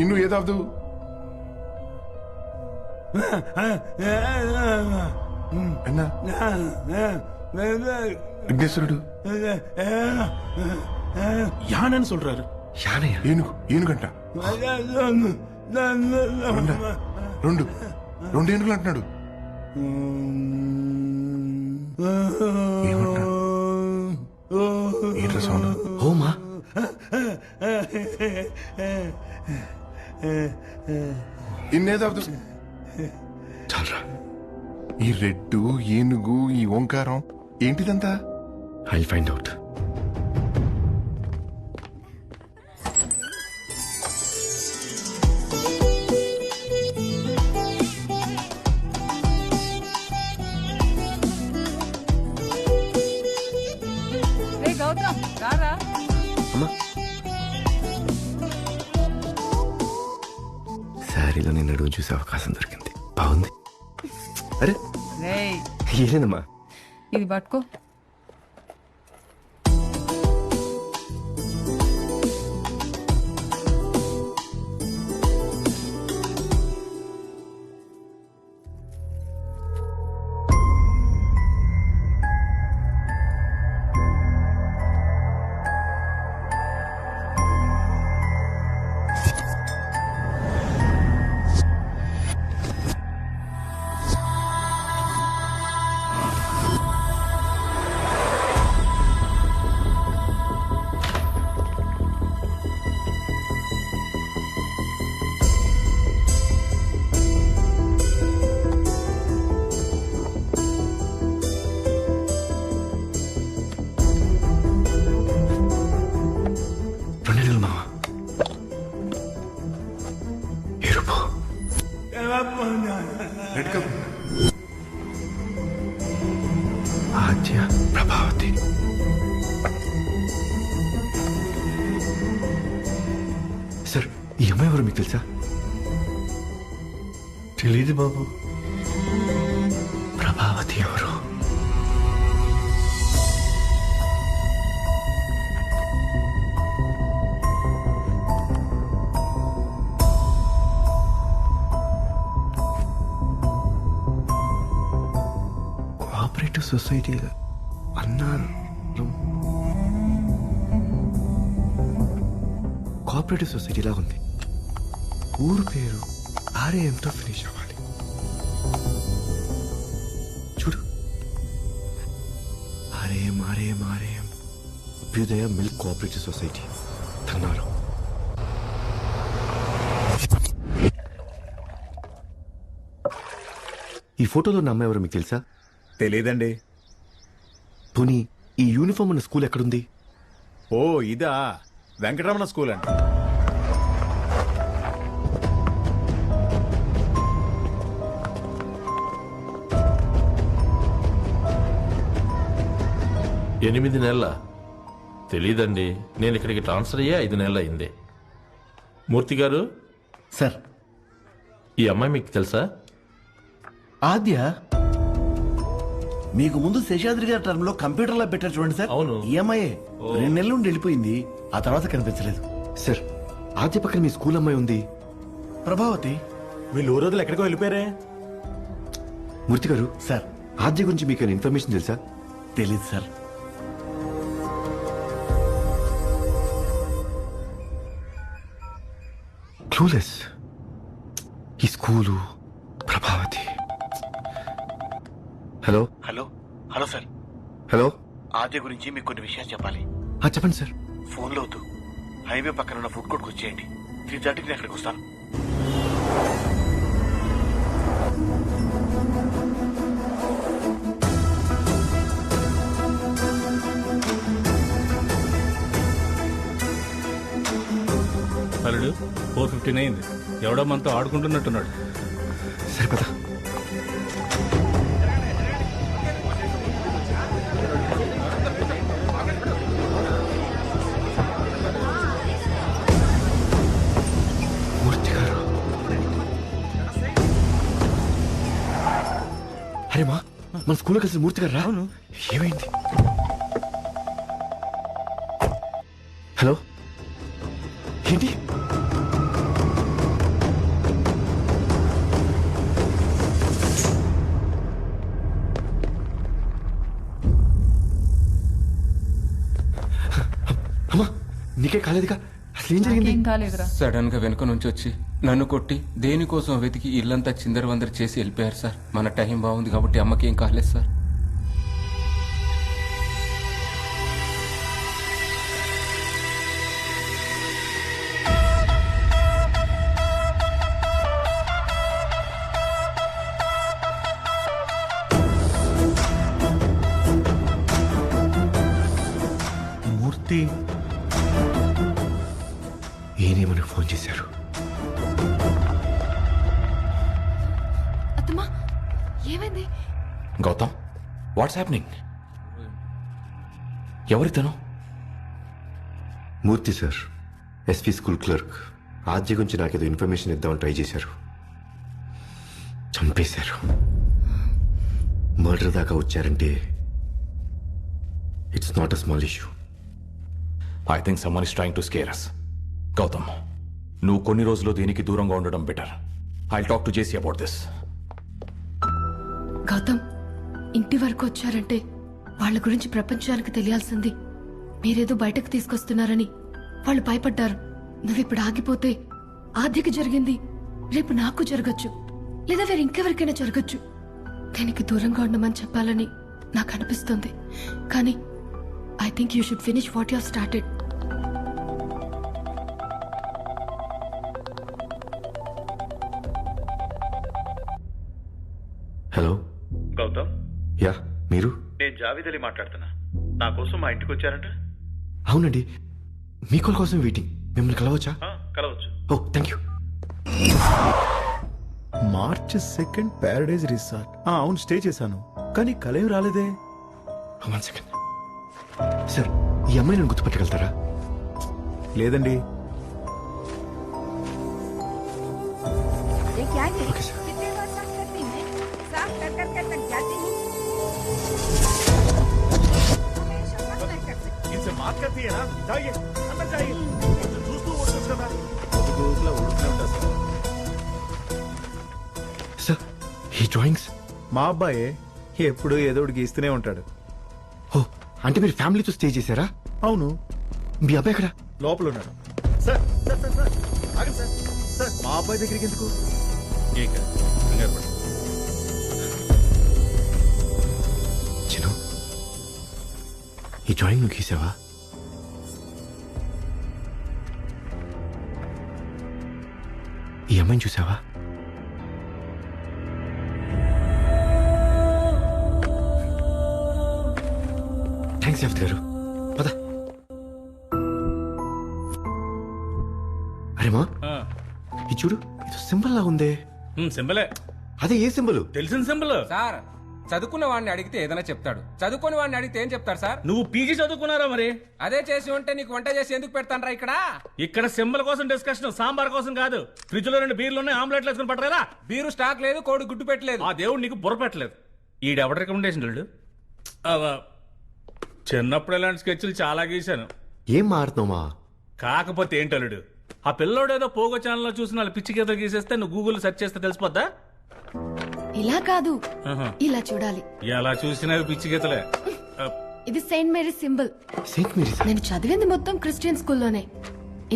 ఇన్ను ఏదావదు అన్నా విఘ్నేశ్వరుడు யானைன்னு சொல்றாரு. యానయ్య ఏనుగంట రెండు ఏనుగులు అంటున్నాడు. ఏంట్రా సౌండ్? హోమా ఇన్నేదావదు చాలరా. ఈ రెడ్డు ఏనుగు ఈ ఓంకారం ఏంటిదంతా? I find out. రే గౌతమ్ రారా. శారీలో నేను అడుగు చూసే అవకాశం దొరికింది. బాగుంది. అరే రేయ్ ఏలేదమ్మా. ఇది పట్టుకో. ఆద్య ప్రభావతి. సార్ ఈ అమ్మాయి ఎవరు మీకు తెలుసా? తెలీదు బాబు. ప్రభావతి ఎవరు? కోఆపరేటివ్ సొసైటీ అన్నారు. కోఆపరేటివ్ సొసైటీ లాగా ఉంది. ఊరు పేరు ఆర్ఏఎంతో ఫినిష్ అవ్వాలి. చూడు ఆర్ఏఎం ఆర్ఏఎం ఆర్ఏఎం అభ్యుదయ మిల్క్ కోఆపరేటివ్ సొసైటీ తన్నారు. ఈ ఫోటోలో ఉన్న అమ్మాయి ఎవరు మీకు తెలుసా? తెలీదండి. పోనీ ఈ యూనిఫామ్ ఉన్న స్కూల్ ఎక్కడుంది? ఓ ఇదా, వెంకటరమణ స్కూల్ అండి. ఎనిమిది నెలల తెలీదండి, నేను ఇక్కడికి ట్రాన్స్ఫర్ అయ్యే 5 నెలలు అయింది. మూర్తి గారు సార్, ఈ అమ్మాయి మీకు తెలుసా? ఆద్య మీకు ముందు శేషాద్రి గారి టర్మ్ లో కంప్యూటర్ లో పెట్టారు చూడండి సార్. అవును. ఈఎంఐ 2 నెలల నుండి వెళ్ళిపోయింది, ఆ తర్వాత కనిపించలేదు. సార్, ఆద్య పక్కన మీ స్కూల్ అమ్మాయి ఉంది, ప్రభావతి. వీళ్ళు రోజులు ఎక్కడికో వెళ్ళిపోయారే. మూర్తి గారు. సార్, ఆద్య గురించి మీకు ఇన్ఫర్మేషన్ తెలుసా? తెలీదు సార్. క్లూలెస్. ఈ school, Prabhavati. Hello hello hello sir. Hello. Aadya గురించి మీకు కొన్ని విషయాలు చెప్పాలి. చెప్పండి సార్. ఫోన్ లో వద్దు, హైవే పక్కన ఉన్న ఫుడ్ కోర్ట్కి వచ్చేయండి. 3:30కి నేను అక్కడికి వస్తాను. అల్లుడు 4:15 అయింది. ఎవడో మనతో ఆడుకుంటున్నట్టున్నాడు. సరిపదా. మూర్తి గారు. అరే మా, మన స్కూల్లో కలిసి మూర్తి గారు రావును. ఏమైంది? హలో, ఏంటి? అమ్మా, నీకే కాలేదుగా, అసలు ఏం జరిగింది? ఏం కాలేదురా. సడన్ గా వెనుక నుంచి వచ్చి నన్ను కొట్టి దేనికోసం వెతికి ఇల్లంతా చిందరవందర చేసి వెళ్ళిపోయారు సార్. మన టైం బాగుంది కాబట్టి అమ్మకి ఏం కాలేదు సార్. మూర్తి ఈయనే మనకు ఫోన్ చేశారు. అత్తమ్మా, ఏమైంది? Gautam, what's happening? ఎవరితను? Murthy sir, SP school clerk. Aadya గురించి నాకేదో ఇన్ఫర్మేషన్ ఇద్దామని ట్రై చేశారు, చంపేశారు. మర్డర్ దాకా వచ్చారంటే it's not a small issue. I think someone is trying to scare us. Gautam, నువ్వు కొన్ని రోజులు దీనికి దూరంగా ఉండడం better. I talk to JC about this. Gautam, ఇంటి వరకు వచ్చారంటే వాళ్ళ గురించి ప్రపంచానికి తెలియాల్సింది. మీరేదో బయటకు తీసుకొస్తున్నారని వాళ్ళు భయపడ్డారు. నువ్విప్పుడు ఆగిపోతే ఆద్యకి జరిగింది రేపు నాకు జరగచ్చు, లేదా వేరే ఇంకెవరికైనా జరగచ్చు. దీనికి దూరంగా ఉండమని చెప్పాలని నాకు అనిపిస్తుంది, కానీ I think you should finish what you have started. Hello Gautam, yeah, మీరు? నేను జావేద్ అలీ మాట్లాడుతున్నా. నా కోసం మా ఇంటికి వచ్చారంట. అవునండి, మీ కాల్ కోసం వెయిటింగ్. మిమ్మల్ని కలవచ్చా? కలవచ్చు. Oh, thank you. March 2 Paradise resort. అవును, స్టే చేశాను, కానీ కలేం రాలేదే. 1 సెకండ్ సార్, ఈ అమ్మాయి నన్ను గుర్తుపట్టగలుగుతారా? లేదండి. ये क्या है? कितने बार साफ करती हैं? साफ कर कर कर तक जाती हूँ। हमेशा साफ नहीं कर सकती। इनसे बात करती है ना, जाइए अंदर जाइए. చూస్తూ ఉండొచ్చు కదా. సార్, ఈ డ్రాయింగ్స్ మా అబ్బాయే ఎప్పుడు ఏదో ఒకటి గీస్తూనే ఉంటాడు. ఓ, అంటే మీరు ఫ్యామిలీతో స్టే చేశారా? అవును. మీ అబ్బాయి ఎక్కడ? లోపల ఉన్నాడు. సార్ సార్ సార్ సార్ ఆగండి సార్. సార్, మా అబ్బాయి దగ్గరికి ఎందుకు? చిను, ఈ డ్రాయింగ్ నువ్వు గీసావా? ఈ అమ్మాయిని చూసావా? థ్యాంక్స్ యాఫ్త్ గారు. పద. అరేమా, ఇది చూడు, ఇది సింబల్ లా ఉందే. సింబలే. అదే, ఏ సింబల్? తెలిసిన సింబల్ సార్. చదువుకున్న వాడిని అడిగితే ఏదైనా చెప్తాడు, చదువుకుని వాడిని అడిగితే ఏం చెప్తాడు సార్? నువ్వు పీజీ చదువుకున్నారా మరి? అదే చేసి ఉంటే నీకు వంట చేసి ఎందుకు పెడతానరా ఇక్కడ? ఇక్కడ సింబల్ కోసం డిస్కషన్, సాంబార్ కోసం కాదు. ఫ్రిడ్జ్ లో 2 బీర్లు ఉన్నాయి, ఆమ్లెట్లు వేసుకుని పట్టరా? బీరు స్టాక్ లేదు, కోడి గుడ్డు పెట్టలేదు. ఆ దేవుడు నీకు బుర్ర పెట్టలేదు. ఈడెవడ రికమెండేషన్ లేడు. చిన్నప్పుడు ఇలాంటి స్కెచ్లు చాలా గీశాను. ఏం మారుతున్నావా? కాకపోతే ఏంటలుడు, ఆ పిల్లోడు ఏదో పోగో ఛానల్లో చూసిన వాళ్ళు పిచ్చి గీతలు గీసేస్తే నువ్వు గూగుల్ సెర్చ్ చేస్తే తెలిసిపోద్దా? ఇలా కాదు, ఇలా చూడాలి. ఎలా చూసినా పిచ్చి గీతలే. ఇది Saint Mary's symbol. Saint Mary's? నేను చదివింది మొత్తం క్రిస్టియన్ స్కూల్లోనే.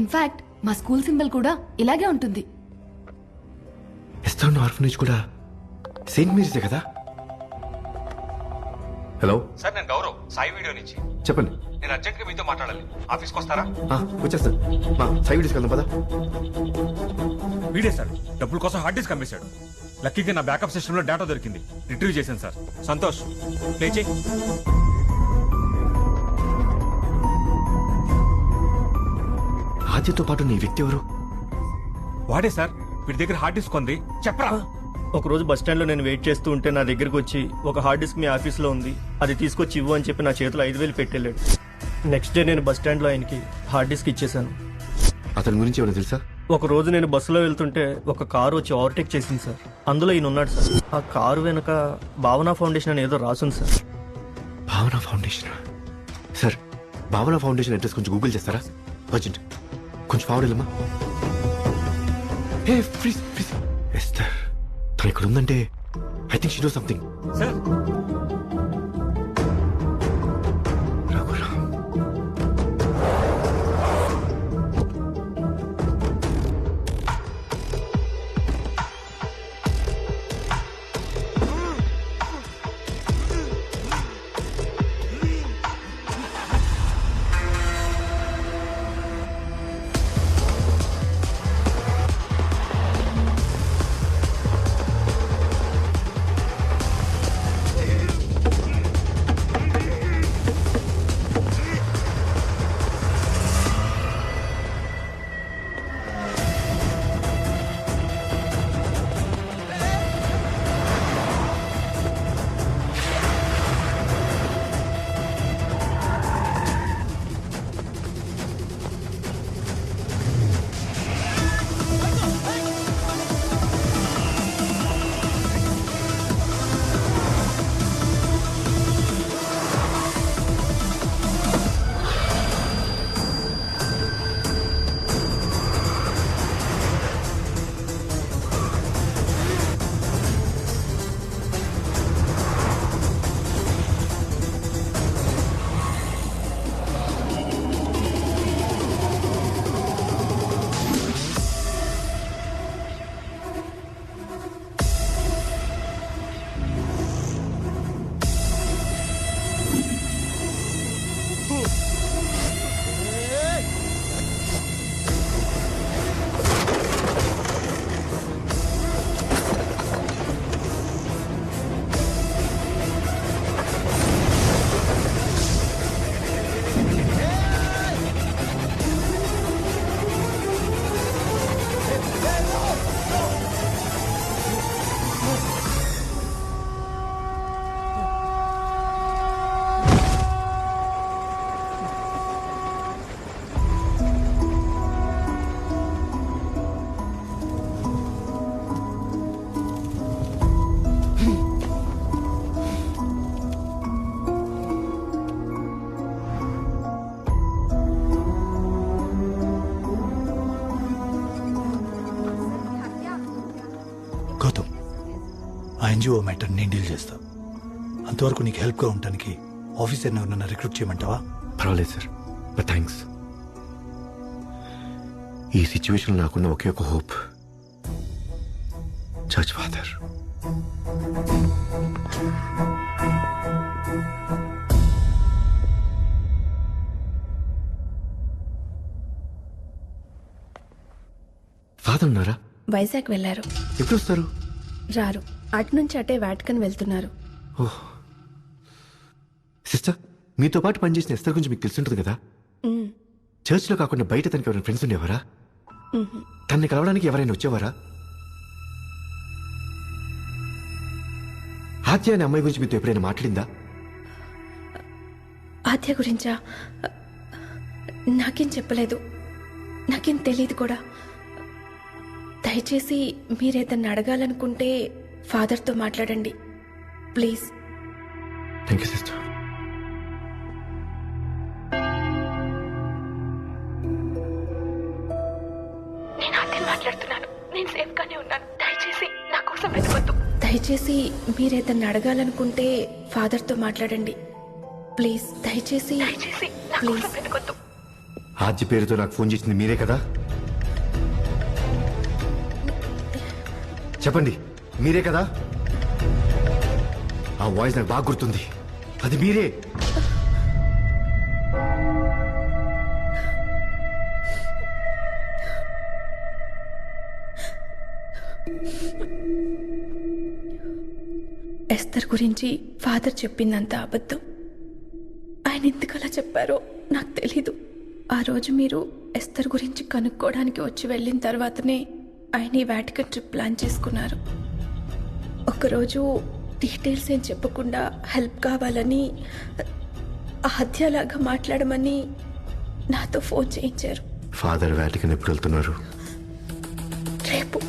ఇన్ఫాక్ట్ మా స్కూల్ సింబల్ కూడా ఇలాగే ఉంటుంది. ఎస్టర్న్ ఆర్ఫనేజ్ కూడా సెయింట్ మేరీసే కదా? హలో సార్, నేను గౌరవ్, సాయి వీడియో నుంచి. చెప్పండి. నేను అర్జెంట్ గా మీతో మాట్లాడాలి. ఆఫీస్కి వస్తారా? వచ్చేస్తాను. మా సైడ్ తీసుకెళ్దాం పదా. వీడే సార్ డబ్బుల కోసం హార్డ్ డిస్క్ అమ్మేశాడు. లక్కీగా నా బ్యాకప్ సిస్టమ్ లో డేటా దొరికింది, రిట్రీవ్ చేశాను సార్. సంతోష్, లేచి. ఆద్యతో పాటు నీ వ్యక్తి ఎవరు? వాడే సార్, వీడి దగ్గర హార్డ్ డిస్క్ ఉంది. చెప్పరా? ఒకరోజు బస్ స్టాండ్ లో నేను వెయిట్ చేస్తూ ఉంటే నా దగ్గరకు వచ్చి ఒక హార్డ్ డిస్క్ మీ ఆఫీస్ లో ఉంది, అది తీసుకొచ్చి ఇవ్వు అని చెప్పి నా చేతిలో 5,000 పెట్టెళ్ళాడు. నెక్స్ట్ డే నేను బస్ స్టాండ్ లో ఆయనకి హార్డ్ డిస్క్ ఇచ్చేసాను. అతని గురించి ఏమైనా తెలుసా? ఒక రోజు నేను బస్సులో వెళ్తుంటే ఒక కారు వచ్చి ఓవర్టేక్ చేసింది సార్. అందులో ఈయన ఉన్నాడు సార్. ఆ కారు వెనక భావన ఫౌండేషన్ అని ఏదో రాసుంది sir. Bhavana foundation? Sir, Bhavana foundation address కొంచెం గూగుల్ చేస్తారా? అర్జెంట్, కొంచెం ఫార్వర్డ్ వెళ్ళమ్మా. Hey please please. ఎస్తర్ తను ఇక్కడ ఉందంటే I think she know something. Sir, ఆ ఎన్జిఓ మ్యాటర్ నేను డీల్ చేస్తా. అంతవరకు నీకు హెల్ప్గా ఉండటానికి ఆఫీసర్ని ఎవరన్నా రిక్రూట్ చేయమంటావా? పర్వాలేదు సార్, బట్ థ్యాంక్స్. ఈ సిచ్యువేషన్లో నాకున్న ఒకే ఒక హోప్ చర్చ్ ఫాదర్. ఫాదర్ ఉన్నారా? వైజాగ్ వెళ్లారు. ఎప్పుడు వస్తారు? రారు. అటు నుంచి అటే వాటికన్ వెళ్తున్నారు. ఓహ్ సిస్టర్, మీతో పాటు పనిచేసిన ఎస్తర్ గురించి మీకు తెలిసింటుంది కదా. చర్చ్లో కాకుండా బయట తనకి ఎవరైనా ఫ్రెండ్స్ ఉండేవారా? తనని కలవడానికి ఎవరైనా వచ్చేవారా? ఆద్య అనే అమ్మాయి గురించి మీతో ఎప్పుడైనా మాట్లాడిందా? ఆద్య గురించా? నాకేం చెప్పలేదు, నాకేం తెలియదు కూడా. దయచేసి మీరేదన్నా అడగాలనుకుంటే ఫాదర్తో మాట్లాడండి ప్లీజ్. Thank you sister. నేను ఆద్యని మాట్లాడుతున్నాను. నేను సేఫ్గానే ఉన్నాను. దయచేసి నా కోసం వెతకొద్దు. దయచేసి మీరేదన్నా అడగాలనుకుంటే ఫాదర్తో మాట్లాడండి ప్లీజ్. దయచేసి నా కోసం వెతకొద్దు. ఆద్య పేరుతో నాకు ఫోన్ చేసింది మీరే కదా? చెప్పండి, మీరే కదా? ఆ వాయిస్ నాకు బాగా గుర్తుంది. అది మీరే. ఎస్తర్ గురించి ఫాదర్ చెప్పిందంతా అబద్ధం. ఆయన ఎందుకలా చెప్పారో నాకు తెలీదు. ఆ రోజు మీరు ఎస్తర్ గురించి కనుక్కోవడానికి వచ్చి వెళ్ళిన తర్వాతనే ఆయన ఈ వాటికన్ ట్రిప్ ప్లాన్ చేసుకున్నారు. ఒకరోజు డీటెయిల్స్ ఏం చెప్పకుండా హెల్ప్ కావాలని ఆద్యలాగా మాట్లాడమని నాతో ఫోన్ చేయించారు. ఫాదర్ వాటికన్ ఎప్పుడు వెళ్తున్నారు? రేపు.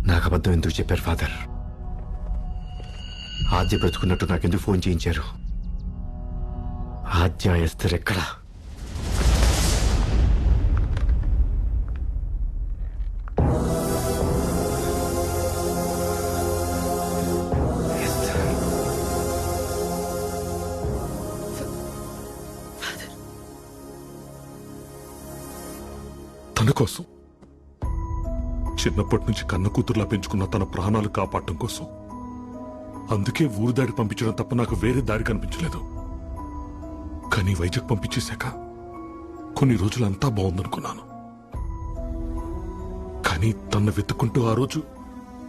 నాకు అబద్ధం ఎందుకు చెప్పారు ఫాదర్? ఆద్య బ్రతుకున్నట్టు నాకెందుకు ఫోన్ చేయించారు? ఆద్య ఎస్తర్ ఎక్కడా? తన కోసం, చిన్నప్పటి నుంచి కన్న కూతురులా పెంచుకున్న తన ప్రాణాలు కాపాడటం కోసం. అందుకే ఊరు దాడి పంపించడం తప్ప నాకు వేరే దారి కనిపించలేదు. కానీ వైజాగ్ పంపించేశాక కొన్ని రోజులు అంతా బాగుందనుకున్నాను. కానీ తన వెతుక్కుంటూ ఆ రోజు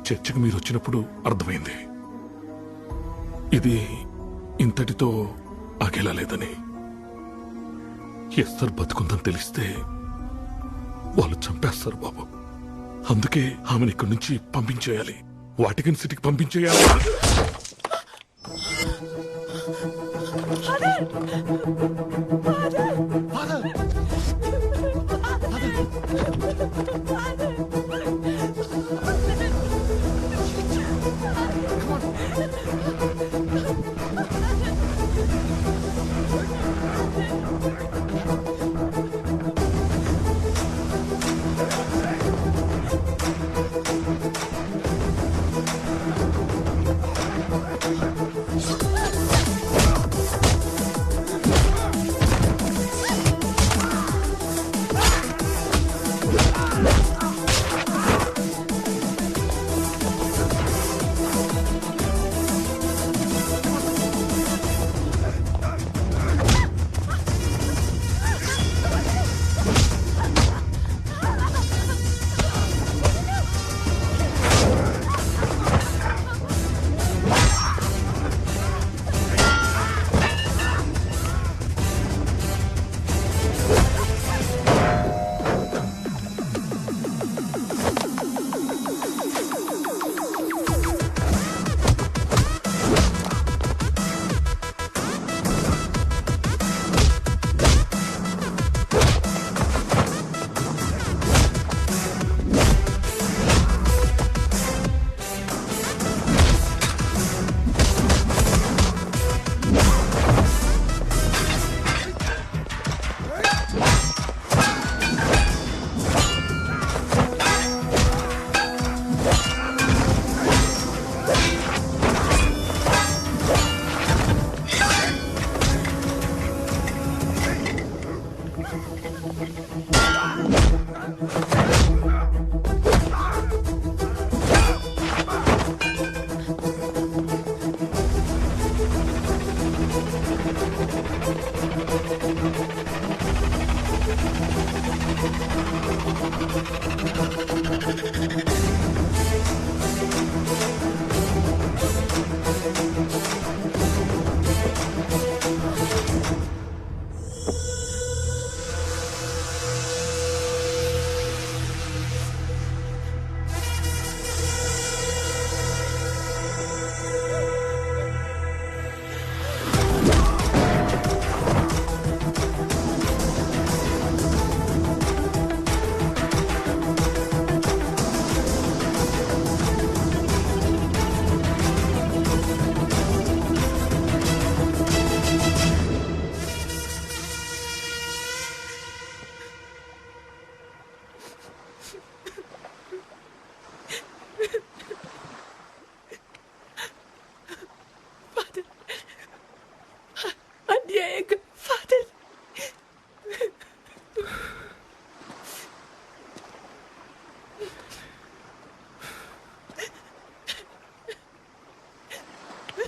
చర్చికి మీరు వచ్చినప్పుడు అర్థమైంది ఇది ఇంతటితో ఆగేలా లేదని. ఎస్తర్ బతుకుందని తెలిస్తే వాళ్ళు చంపేస్తారు బాబు. అందుకే ఆమెను ఇక్కడి నుంచి పంపించేయాలి, వాటికన్ సిటీకి పంపించేయాలి.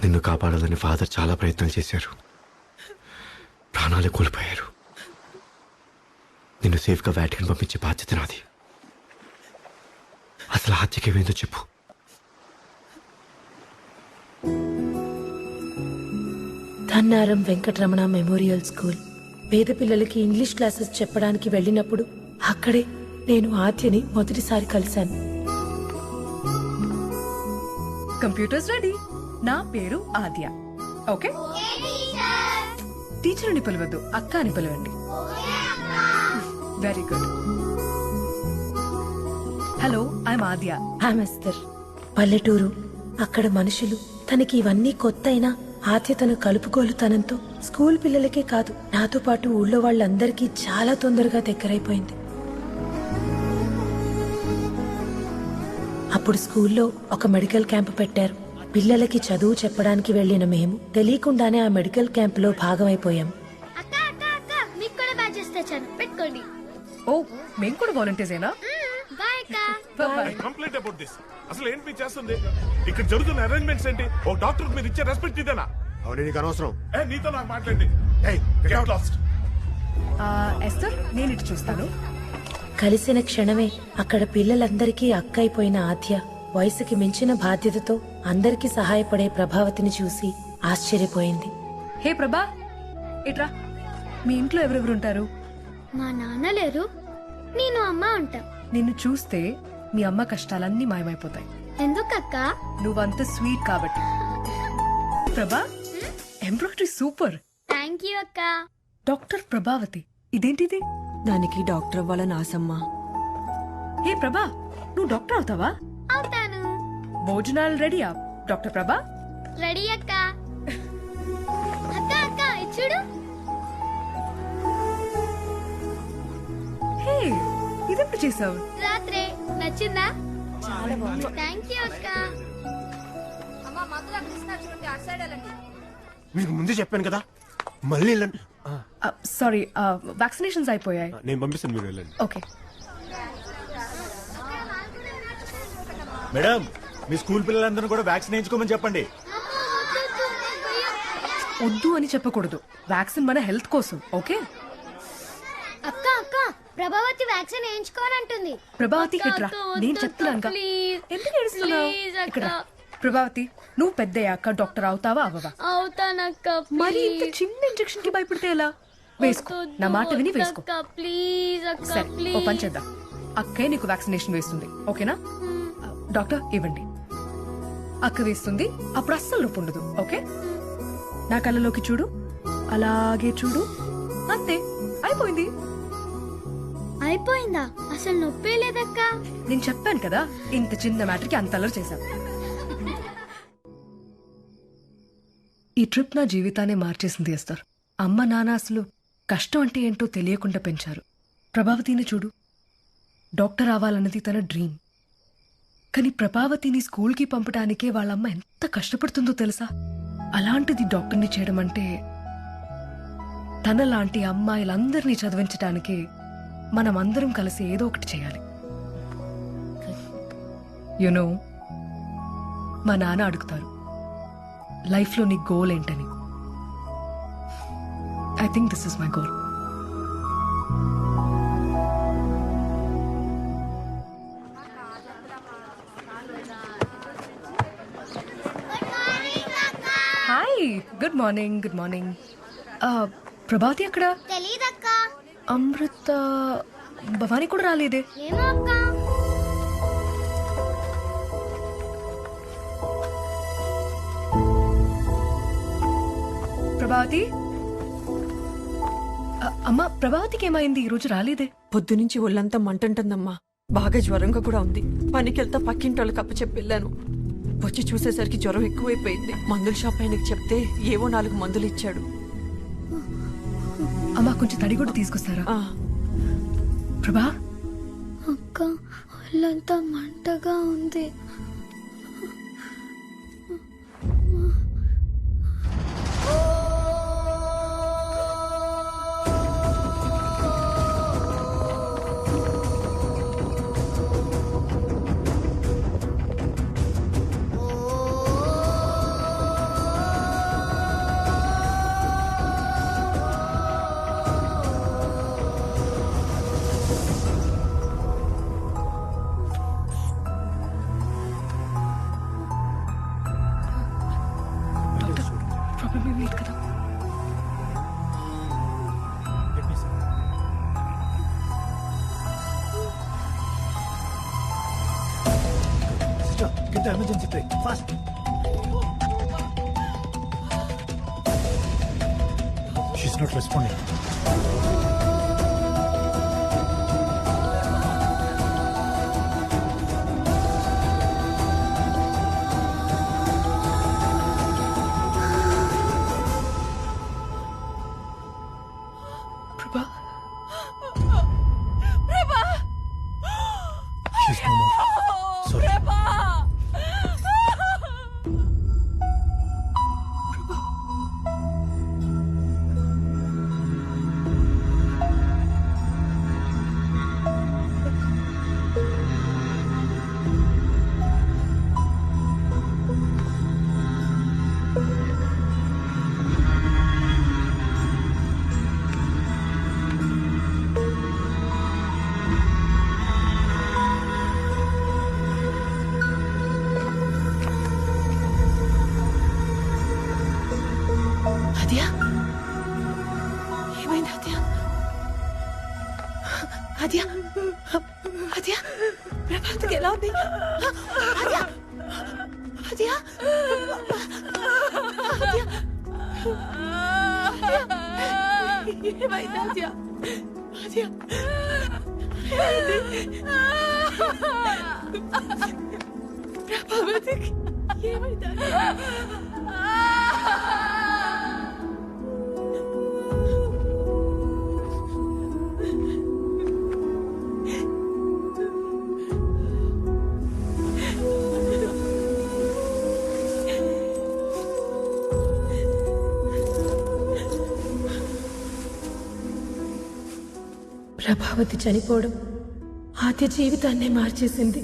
నిన్ను కాపాడాలని ఫాదర్ చాలా ప్రయత్నాలు చేశారు, ప్రాణాలే కోల్పోయారు. నిన్ను సేఫ్గా వాటికన్ పంపించే బాధ్యత నాది. అసలు హత్యకేమైందో చెప్పు. ధన్నారం వెంకటరమణ మెమోరియల్ స్కూల్. పేద పిల్లలకి ఇంగ్లీష్ క్లాసెస్ చెప్పడానికి వెళ్ళినప్పుడు అక్కడే నేను ఆద్యని మొదటిసారి కలిశాను. Computers ready. నా పేరు ఆద్య. ఓకే, టీచర్ అని పిలవద్దు, అక్క అని పిలవండి. Very good. Hello, I'm Aadya. I'm Esther. పల్లెటూరు, అక్కడ మనుషులు. తనకి ఇవన్నీ కొత్త అయినా ఆద్య తన కలుపుకోలుతనంతో స్కూల్ పిల్లలకే కాదు, నాతో పాటు ఊళ్ళో వాళ్ళందరికీ చాలా తొందరగా దగ్గరైపోయింది. అప్పుడు స్కూల్లో ఒక మెడికల్ క్యాంప్ పెట్టారు. పిల్లలకి చదువు చెప్పడానికి వెళ్లిన మేము తెలియకుండానే ఆ మెడికల్ క్యాంపులో భాగమైపోయాం. పెట్టుకోండి. ఓ, మేము కూడా వాలంటీర్సేనా? Complaint about this. అసలు ఏంటి మీరు చేస్తుంది? ఇక్కడ జరుగుతున్న అరేంజ్మెంట్స్ ఏంటి? ఓ డాక్టర్ మీరు ఇచ్చే రెస్పెక్ట్ ఇదేనా? అవును, నీకు అనవసరం. నీతో నాకు మాట్లాడండి. ఎస్తర్, నేను ఇటు చూస్తాను. కలిసిన క్షణమే అక్కడ పిల్లలందరికీ అక్క అయిపోయిన ఆద్య వయసుకి మించిన బాధ్యతతో అందరికీ సహాయపడే ప్రభావతిని చూసి ఆశ్చర్యపోయింది. హే ప్రభా, ఇట్రా. మీ ఇంట్లో ఎవరెవరు ఉంటారు? మా నాన్న లేరు, నేను అమ్మ ఉంటా. నిన్ను చూస్తే మీ అమ్మ కష్టాలన్నీ మాయమైపోతాయి. ఎందుకక్క? నువ్వంత స్వీట్ కాబట్టి. ప్రభా, ఎంబ్రాయిడరీ సూపర్. థ్యాంక్ యూ అక్క. డాక్టర్ ప్రభావతి, ఇదేంటిది? దానికి డాక్టర్ అవ్వాలని ఆసమ్మా. హే ప్రభా, నువ్వు డాక్టర్ అవుతావా? అవుతాను. భోజనాలు రెడీయా డాక్టర్ ప్రభా? రెడీ అక్క. అక్క అక్క చూడు. హే, ఇదెప్పుడు చేసావు? రాత్రే. నచ్చిందా? చాలా బాగుంది. థ్యాంక్ యూ అక్క. మీకు ముందే చెప్పాను కదా, మళ్ళీ వెళ్ళండి. సారీ, వ్యాక్సినేషన్స్ అయిపోయాయి. నేను పంపిస్తాను, మీరు వెళ్ళండి. ఓకే మేడం, మీ స్కూల్ పిల్లలందరూ కూడా వ్యాక్సిన్ వేయించుకోమని చెప్పండి. వద్దు అని చెప్పకూడదు. వ్యాక్సిన్ మన హెల్త్ కోసం. ఓకే అక్క అక్క, ప్రభావతి వ్యాక్సిన్ వేయించుకోవాలంటుంది. ప్రభావతి ఇట్రా, నేను చెప్తున్నాను. ఎందుకు ఏడుస్తున్నావు? ఇక్కడ ప్రభావతి, నువ్వు పెద్దయ్యాక డాక్టర్ అవుతావా అవ్వవా? అవుతానక్క. మరి ఇంత చిన్న ఇంజెక్షన్ కి భయపడితే ఎలా? వేసుకో, నా మాట విని వేసుకో. ప్లీజ్ అక్క, సరే, ఓ పని చేద్దాం. అక్కే నీకు వ్యాక్సినేషన్ వేస్తుంది, ఓకేనా? డాక్టర్ ఇవ్వండి. అక్క వేస్తుంది, అప్పుడు అస్సలు నొప్పి ఉండదు. ఓకే, నా కళ్ళలోకి చూడు, అలాగే చూడు. అంతే, అయిపోయింది. అయిపోయిందా? అసలు నొప్పే లేదక్క. నేను చెప్పాను కదా, ఇంత చిన్న మ్యాటర్కి అంత అల్లరి చేశాను. ఈ ట్రిప్ నా జీవితాన్ని మార్చేసింది ఎస్తర్. అమ్మ నాన్న అసలు కష్టం అంటే ఏంటో తెలియకుండా పెంచారు. ప్రభావతిని చూడు, డాక్టర్ అవ్వాలన్నది తన డ్రీమ్. కానీ ప్రభావతిని స్కూల్కి పంపడానికే వాళ్ళమ్మ ఎంత కష్టపడుతుందో తెలుసా? అలాంటిది డాక్టర్ని చేయడం అంటే, తనలాంటి అమ్మాయిలందరినీ చదివించడానికి మనం అందరం కలిసి ఏదో ఒకటి చేయాలి. యునో, మా నాన్న అడుగుతారు, లైఫ్లో నీ గోల్ ఏంటని. I think this is my goal. Hi, good morning. Good morning. Prabhavati అక్కడ? తెలీదక్క. అమృత, భవానీ కూడా రాలేదే? ఏమో అక్క. ప్రభావతి, అమ్మా, ప్రభావతికి ఏమైంది? ఈరోజు రాలేదే? పొద్దునుంచి ఒళ్ళంతా మంటంటుందమ్మా. బాగా జ్వరంగా కూడా ఉంది. పనికెళ్తా పక్కింటోళ్ళకి అప్పచెప్పి వెళ్ళాను. వచ్చి చూసేసరికి జ్వరం ఎక్కువైపోయింది. మందుల షాప్ ఆయనకి చెప్తే ఏవో 4 మందులు ఇచ్చాడు. అమ్మా, కొంచెం తడి కూడా తీసుకొస్తారా? ప్రభా, అక్క, ఒళ్ళంతా మంటగా ఉంది. లేదు కదా. Sister, get the emergency tray. Fast. She's not responding. ప్రభా, She's no more. Sorry. ఆద్య, ఏమైంది ఆద్య? ఆద్య, ఆద్య, ప్రభావతికి ఎలా ఉంది? ఆద్య, ఆద్య, ఆద్య, ఏమైంది ఆద్య? ఆద్య, ప్రభావతికి ఏమైంది ఆద్య? ప్రభావతి చనిపోవడం ఆద్య జీవితాన్నే మార్చేసింది.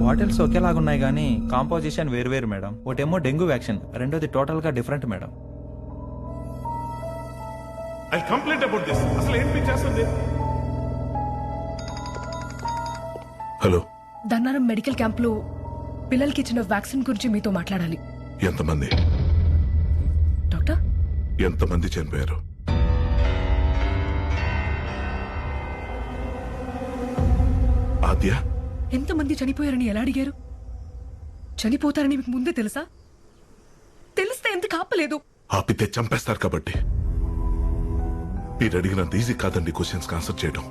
బాటిల్స్ ఒకేలాగున్నాయి కానీ కాంపోజిషన్ వేరువేరు మేడం. ఒకటేమో డెంగ్యూ వ్యాక్సిన్, రెండోది టోటల్ గా different madam. I complaint about this. అసలు ఏంటి చేస్తుంది? హలో, దన్నారం మెడికల్ క్యాంప్లో పిల్లలకి ఇచ్చిన వ్యాక్సిన్ గురించి మీతో మాట్లాడాలి. ఎంతమంది డాక్టర్? ఎంతమంది చనిపోయారు? ఆద్య, ఎంతమంది చనిపోయారని ఎలా అడిగారు? చనిపోతారని మీకు ముందే తెలుసా? తెలిస్తే ఎందుకు ఆపలేదు? ఆపితే చంపేస్తారు కాబట్టి. మీరు అడిగినంత ఈజీ కాదండి క్వశ్చన్స్ ఆన్సర్ చేయడం.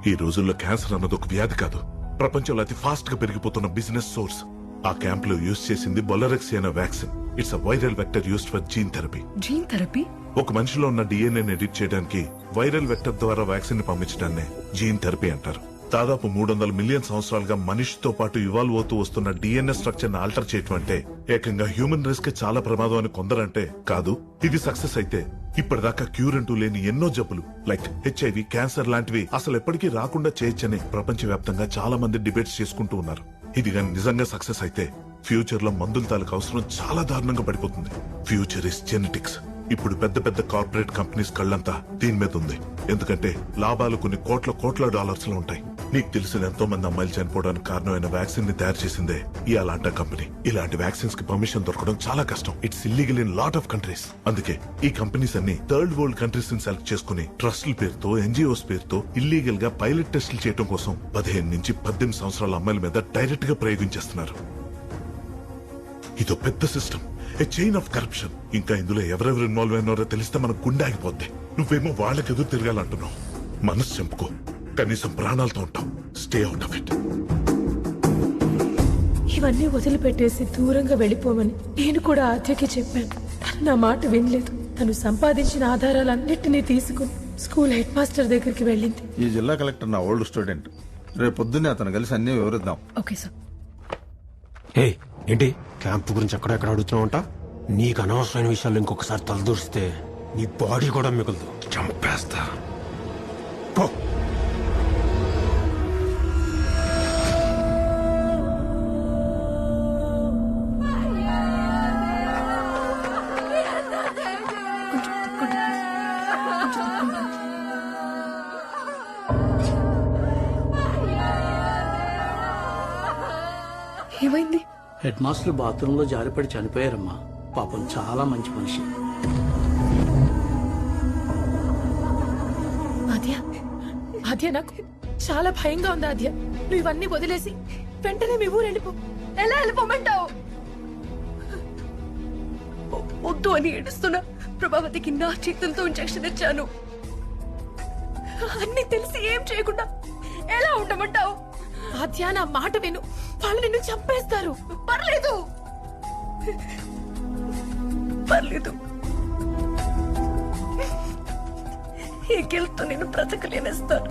ఈ రోజుల్లో క్యాన్సర్ అన్నది ఒక వ్యాధి కాదు, ప్రపంచంలో అతి ఫాస్ట్ గా పెరిగిపోతున్న బిజినెస్ సోర్స్. ఆ క్యాంప్ లో యూజ్ చేసింది బొలరెక్స్ అనే vaccine. It's a viral vector used for gene therapy. Gene therapy? ఒక మనిషిలో ఉన్న డిఎన్ఏని ఎడిట్ చేయడానికి వైరల్ వెక్టర్ ద్వారా వ్యాక్సిన్ ని పంపించడాన్ని జీన్ థెరపీ అంటారు. దాదాపు 300 మిలియన్ సంవత్సరాలుగా మనిషితో పాటు ఇవాల్వ్ అవుతూ వస్తున్న డిఎన్ఏ స్ట్రక్చర్ ని ఆల్టర్ చేయటం అంటే ఏకంగా హ్యూమన్ రేస్ కి చాలా ప్రమాదం అని కొందరంటే, కాదు ఇది సక్సెస్ అయితే ఇప్పటిదాకా క్యూర్ అంటూ లేని ఎన్నో జబ్బులు లైక్ హెచ్ఐవి, క్యాన్సర్ లాంటివి అసలు ఎప్పటికీ రాకుండా చేయొచ్చని ప్రపంచవ్యాప్తంగా చాలా మంది డిబేట్స్ చేసుకుంటూ ఉన్నారు. ఇది కానీ నిజంగా సక్సెస్ అయితే ఫ్యూచర్ లో మందుల తాలూకు అవసరం చాలా దారుణంగా పడిపోతుంది. Future is genetics. ఇప్పుడు పెద్ద పెద్ద కార్పొరేట్ కంపెనీస్ కళ్ళంతా దీని మీద ఉంది. ఎందుకంటే లాభాలు కొన్ని కోట్ల $డాలర్స్ లో ఉంటాయి. నీకు తెలిసిన ఎంతో మంది అమ్మాయిలు చనిపోవడానికి కారణమైన వ్యాక్సిన్ ని తయారు చేసిందే ఈ అలాంటా కంపెనీ. ఇలాంటి వ్యాక్సిన్స్ కి పర్మిషన్ దొరకడం చాలా కష్టం. It's illegal in lot of countries. అందుకే ఈ కంపెనీస్ అన్ని థర్డ్ వరల్డ్ కంట్రీస్ ని సెలెక్ట్ చేసుకుని ట్రస్ట్ల పేరుతో, ఎన్జిఓస్ పేరుతో ఇల్లీగల్ గా పైలట్ టెస్టులు చేయడం కోసం 15 నుంచి 18 సంవత్సరాల అమ్మాయిల మీద డైరెక్ట్ గా ప్రయోగించేస్తున్నారు. ఇదో పెద్ద system, A chain of corruption. ఇంకా ఇందులో ఎవరెవరు ఇన్వాల్వ్ అయినారో తెలిస్తే మనకు గుండె ఆగిపోద్ది. నువ్వేమో వాళ్ళకి ఎదురు తిరగాలంటున్నావు. మనసు చంపుకో, కనీసం ప్రాణాలతో ఉంటావు. Stay out of it. ఇవన్నీ వదిలిపెట్టేసి దూరంగా వెళ్ళిపోమని నేను కూడా ఆద్యకి చెప్పాను. తను నా మాట వినలేదు. తను సంపాదించిన ఆధారాలన్నిటినీ తీసుకుని స్కూల్ హెడ్ మాస్టర్ దగ్గరికి వెళ్ళింది. ఈ జిల్లా కలెక్టర్ నా ఓల్డ్ స్టూడెంట్. రేపు పొద్దున్నే అతను కలిసి అన్ని వివరిద్దాం. Okay sir. ఏంటి క్యాంపు గురించి ఎక్కడెక్కడ అడుగుతున్నావంట? నీకు అనవసరమైన విషయాలు ఇంకొకసారి తలదూరిస్తే నీ బాడీ కూడా మిగులుదు. చంపేస్తా. పో. ఏమైంది? హెడ్ మాస్టర్ బాత్రూంలో జారిపడి చనిపోయారమ్మా. పాపం చాలా మంచి మనిషి. ఆద్య నాకు చాలా భయంగా ఉంది. ఆద్య, నువ్వు ఇవన్నీ వదిలేసి వెంటనే మీ ఊరు వెళ్ళిపో. ఎలా వెళ్ళిపోమంటావు? వద్దు అని ఏడుస్తున్నా ప్రభావతికి నా చేతులతో ఇంజెక్షన్ ఇచ్చాను. అన్ని తెలిసి ఏం చేయకుండా ఎలా ఉండమంటావు? ఆద్య, నా మాట విను. వాళ్ళు నిన్ను చంపేస్తారు. పర్లేదు పర్లేదు, ఈ గిల్తో నేను బ్రతకలేనేస్తాను.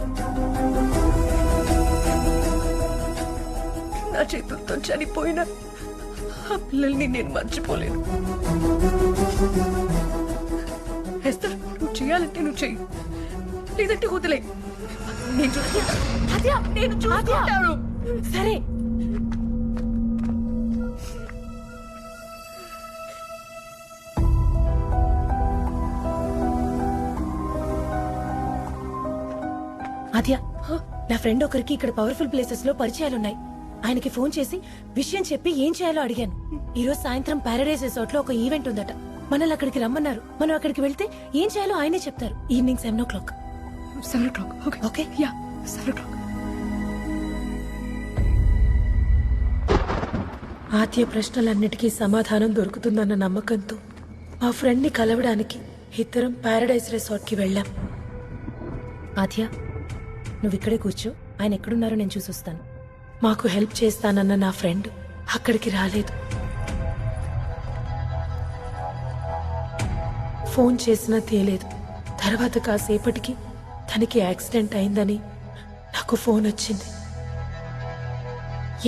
నా చేతులతో చనిపోయిన ఆ పిల్లల్ని నేను మర్చిపోలేను. ఎస్తర్, నువ్వు చేయాలంటే నువ్వు చెయ్యి, లేదంటే వదిలే. నేను చూసుకుంటాను. సరే. ఆద్య, నా ఫ్రెండ్ ఒకరికి ఇక్కడ పవర్ఫుల్ ప్లేసెస్ లో పరిచయాలున్నాయి. ఆయనకి ఫోన్ చేసి విషయం చెప్పి ఏం చేయాలో అడిగాను. ఈ రోజు సాయంత్రం పారడైజ్ రిసార్ట్ లో ఒక ఈవెంట్ ఉందట. మనల్ని అక్కడికి రమ్మన్నారు. మనం అక్కడికి వెళ్తే ఏం చేయాలో ఆయనే చెప్తారు. Evening 7 o'clock. 7 o'clock. Okay. Yeah, 7 o'clock. ఆద్య ప్రశ్నలన్నిటికీ సమాధానం దొరుకుతుందన్న నమ్మకంతో మా ఫ్రెండ్ ని కలవడానికి ఇద్దరం పారడైజ్ రిసార్ట్ కి వెళ్ళాం. ఆద్య, నువ్వు ఇక్కడే కూర్చో. ఆయన ఎక్కడున్నారో నేను చూసొస్తాను. మాకు హెల్ప్ చేస్తానన్న నా ఫ్రెండ్ అక్కడికి రాలేదు. ఫోన్ చేసినా తేలేదు. తర్వాత కాసేపటికి తనకి యాక్సిడెంట్ అయిందని నాకు ఫోన్ వచ్చింది.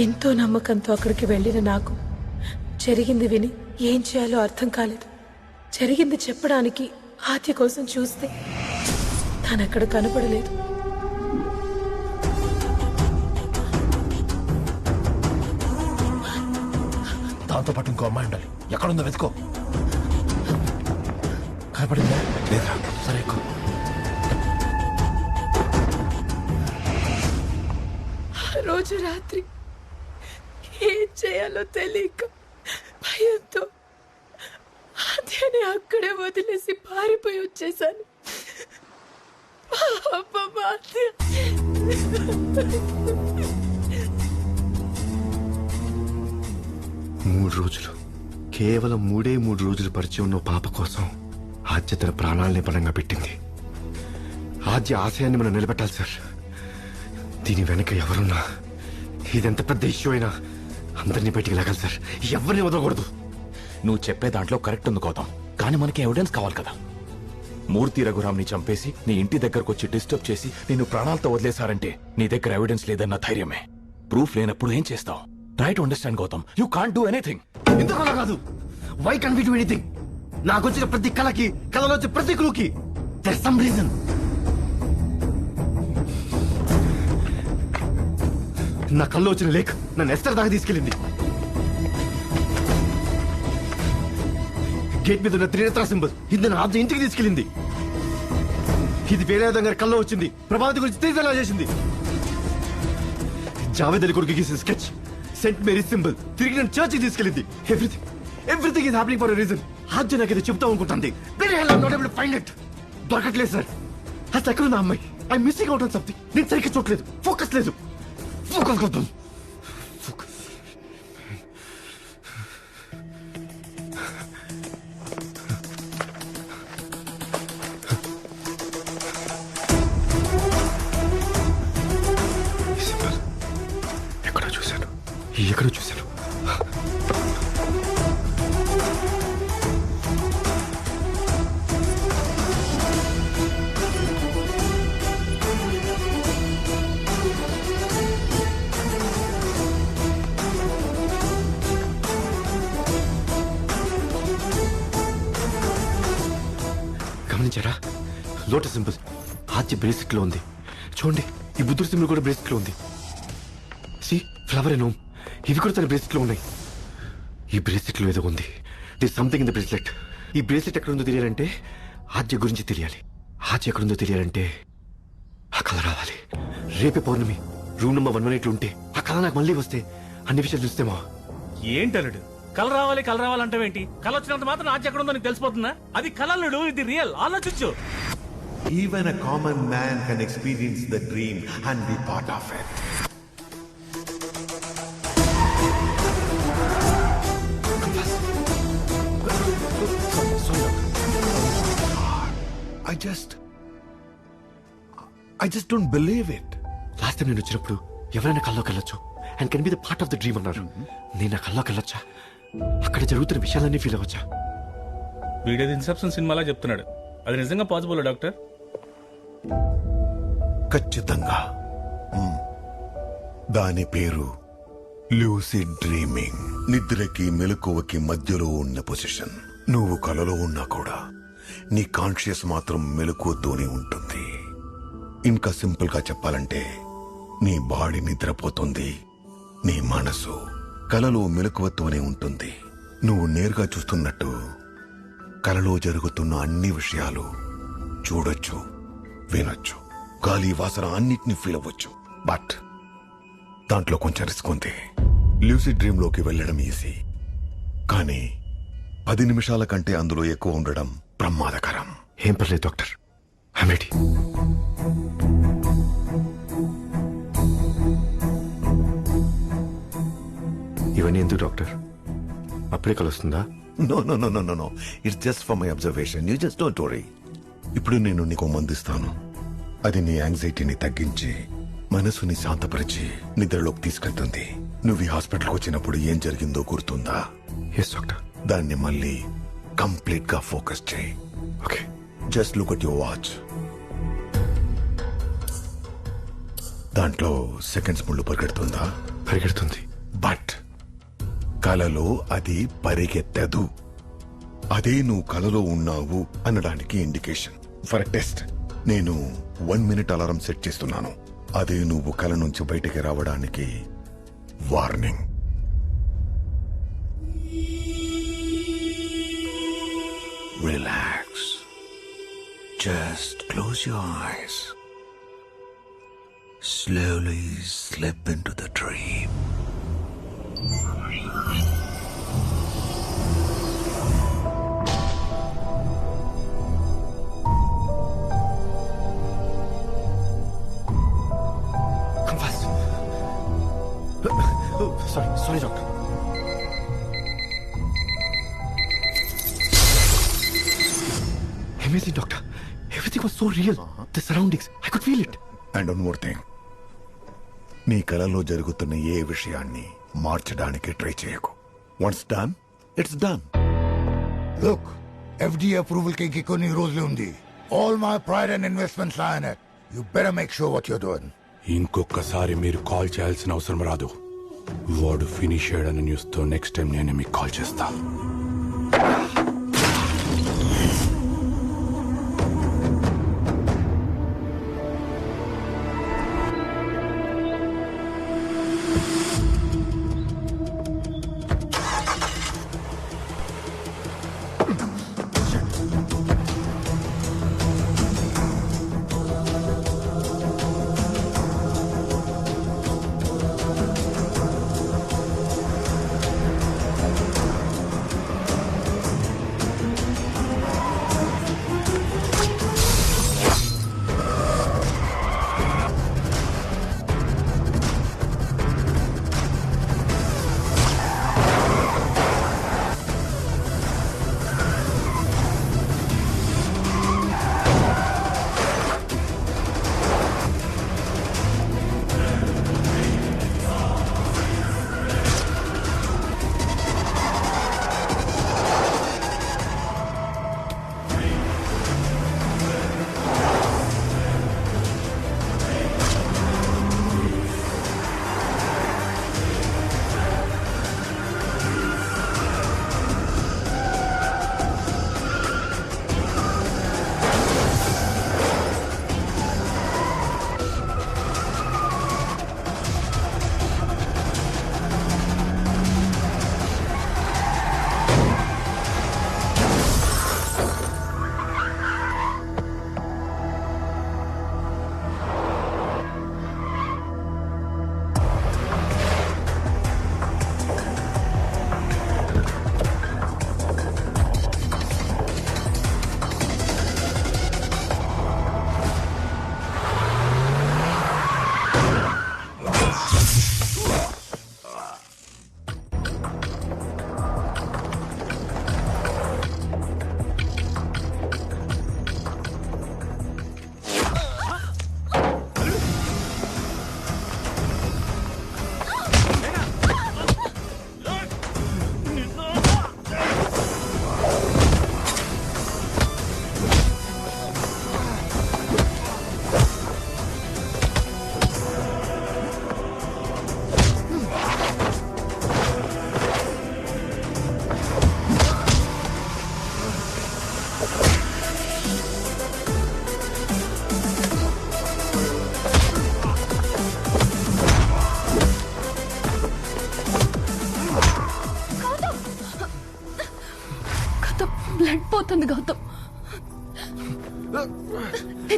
ఎంతో నమ్మకంతో అక్కడికి వెళ్ళిన నాకు జరిగింది విని ఏం చేయాలో అర్థం కాలేదు. జరిగింది చెప్పడానికి ఆద్య కోసం చూస్తే తనక్కడ కనపడలేదు. దాంతో పాటు ఇంకో అమ్మాయి ఉండాలి. ఎక్కడుందో వెతుకో. కనపడిందా? లేదా? సరే, ఎక్కువ. ఆ రోజు రాత్రి ఏం చేయాలో తెలియక భయంతో ఆద్యని అక్కడే వదిలేసి పారిపోయి వచ్చేసాను. పాపం ఆద్య. 3 రోజులు, కేవలం 3 రోజులు పరిచయం ఉన్న పాప కోసం ఆద్య తన ప్రాణాలని పణంగా పెట్టింది. ఆద్య ఆశయాన్ని మనం నిలబెట్టాలి సార్. దీని వెనక ఎవరున్నా, ఇదెంత పెద్ద ఇష్యూ అయినా అందరినీ బయటికి లాగాలి సార్. ఎవరిని వదలకూడదు. నువ్వు చెప్పే దాంట్లో కరెక్ట్ ఉంది గౌతమ్, కానీ మనకి ఎవిడెన్స్ కావాలి కదా. మూర్తి రఘురామ్ని చంపేసి నీ ఇంటి దగ్గరకు వచ్చి డిస్టర్బ్ చేసి నిన్ను ప్రాణాలతో వదిలేశారంటే నీ దగ్గర ఎవిడెన్స్ లేదన్న ధైర్యమే. ప్రూఫ్ లేనప్పుడు ఏం చేస్తావు? Try to understand Gautam, you can't do anything. ఎందుకు అలా కాదు? Why can't we do anything? నాకు వచ్చిన ప్రతి కళకి, కళలో వచ్చే ప్రతి క్లూకి there's some reason. నా కళ్ళు వచ్చిన లేక్ నన్ను ఎస్టర్ దాకా తీసుకెళ్ళింది. గేట్ మీద ఉన్న త్రినేత్ర సింబల్ ఇది నా ఆద్య ఇంటికి తీసుకెళ్ళింది. ఇది వేరే విధంగా కల్లో వచ్చింది. ప్రభావతి గురించి తెలిసేలా చేసింది. జావేద్ అలీ కొడుకు గీసిన స్కెచ్, సెంట్ మేరీ సింబల్, తిరిగి నన్ను చర్చి తీసుకెళ్ళింది. Everything is happening for a reason. Aadya నాకు ఇది చెప్తాం అనుకుంటుంది. దొరకట్లేదు సార్. అసలు ఎక్కడ నా అమ్మాయి? I missing out on something. నేను సరిగ్గా చూడలేదు, ఫోకస్ లేదు. ఫోకస్ కొద్దాం. ఎక్కడో చూశాను. గమనించారా? లోటస్ సింబల్ ఆద్య బ్రేస్లెట్ లో ఉంది. చూడండి, ఈ బుద్ధుడు సింబల్ కూడా బ్రేస్లెట్ లో ఉంది. సి ఫ్లవర్ అండ్ హోమ్, ఇవి కూడా తన బ్రేస్లెట్ లో ఉన్నాయి. ఈ బ్రేస్లెట్ లో ఏదో ఉంది. This something in the bracelet. ఈ బ్రేస్లెట్ ఎక్కడ ఉందో తెలియాలంటే ఆద్య గురించి తెలియాలి. ఆద్య ఎక్కడుందో తెలియాలంటే ఆ కళ రావాలి. రేపే పౌర్ణమి, రూమ్ నెంబర్ 118 ఉంటే ఆ కళ నాకు మళ్ళీ వస్తే అన్ని విషయాలు చూస్తేమా. ఏంటలుడు కళ రావాలంటావేంటి? కళ వచ్చినంత మాత్రం ఆద్య ఎక్కడ ఉందో నీకు తెలిసిపోతుందా? అది కళలుడు, ఇది రియల్. ఆలోచించు. Even a common man can experience the dream and be part of it. I just don't believe it. Last time నేను వచ్చినప్పుడు ఎవరైనా కల్లోకి వెళ్ళొచ్చు and can be the part of the dream అన్నారు. నేను ఆ కల్లోకి వెళ్ళొచ్చా? అక్కడ జరుగుతున్న విషయాలన్నీ ఫీల్ అవ్వచ్చా? వీడియో ఇన్సెప్షన్ సినిమాలా చెప్తున్నాడు. అది నిజంగా పాసిబుల్ డాక్టర్? ఖచ్చితంగా. దాని పేరు లూసిడ్ డ్రీమింగ్. నిద్రకి మెలకువకి మధ్యలో ఉన్న పొజిషన్. నువ్వు కలలో ఉన్నా కూడా నీ కాన్షియస్ మాత్రం మెలకువతోనే ఉంటుంది. ఇంకా సింపుల్ గా చెప్పాలంటే నీ బాడీ నిద్రపోతుంది, నీ మనసు కలలో మెలకువతోనే ఉంటుంది. నువ్వు నేరుగా చూస్తున్నట్టు కలలో జరుగుతున్న అన్ని విషయాలు చూడొచ్చు, వినొచ్చు, గాలి వాసన అన్నిటినీ ఫీల్ అవ్వచ్చు. బట్ దాంట్లో కొంచెం రిస్క్ ఉంది. లూసిడ్ డ్రీమ్ లోకి వెళ్ళడం ఈజీ, కానీ 10 నిమిషాల కంటే అందులో ఎక్కువ ఉండడం ప్రమాదకరం. ఏం పర్లేదు డాక్టర్, ఐమ్ రెడీ. ఇవన్నీ ఎందుకు డాక్టర్? అప్పుడే కలుస్తుందా? No no no no no no it's just for my observation. You just don't worry. ఇప్పుడు నేను నీకు మందిస్తాను. అది నీ యాంగ్జైటీని తగ్గించి మనసుని శాంతపరిచి నిద్రలోకి తీసుకెళ్తుంది. నువ్వు ఈ హాస్పిటల్కి వచ్చినప్పుడు ఏం జరిగిందో గుర్తుందా? Yes doctor. దాన్ని మళ్ళీ కంప్లీట్ గా ఫోకస్ చేయి. Okay. Just look at your watch. దాంట్లో సెకండ్స్ ముళ్ళు పరిగెడుతుందా? పరిగెడుతుంది. బట్ కలలో అది పరిగెత్తదు. అదే నువ్వు కలలో ఉన్నావు అనడానికి ఇండికేషన్. ఫర్ టెస్ట్ నేను 1 minute అలారం సెట్ చేస్తున్నాను. అదే నువ్వు కల నుంచి బయటికి రావడానికి warning. Relax. Just close your eyes. Slowly slip into the dream. Come fast. Sorry, doctor. Amazing, doctor. Everything was so real. The surroundings, I could feel it. And one more thing. నీ కలలో జరుగుతున్న ఏ విషయాన్ని మార్చడానికి try చేయకు. Once done, it's done. Look, FDA approval కి కొన్ని రోజులు ఉంది. All my pride and investments are in it. You better make sure what you are doing. ఇంకొకసారి మీరు కాల్ చేయాల్సిన అవసరం రాదు. వాడు ఫినిష్ అయ్యాడని న్యూస్ తో నెక్స్ట్ టైం నేను మీకు కాల్ చేస్తా.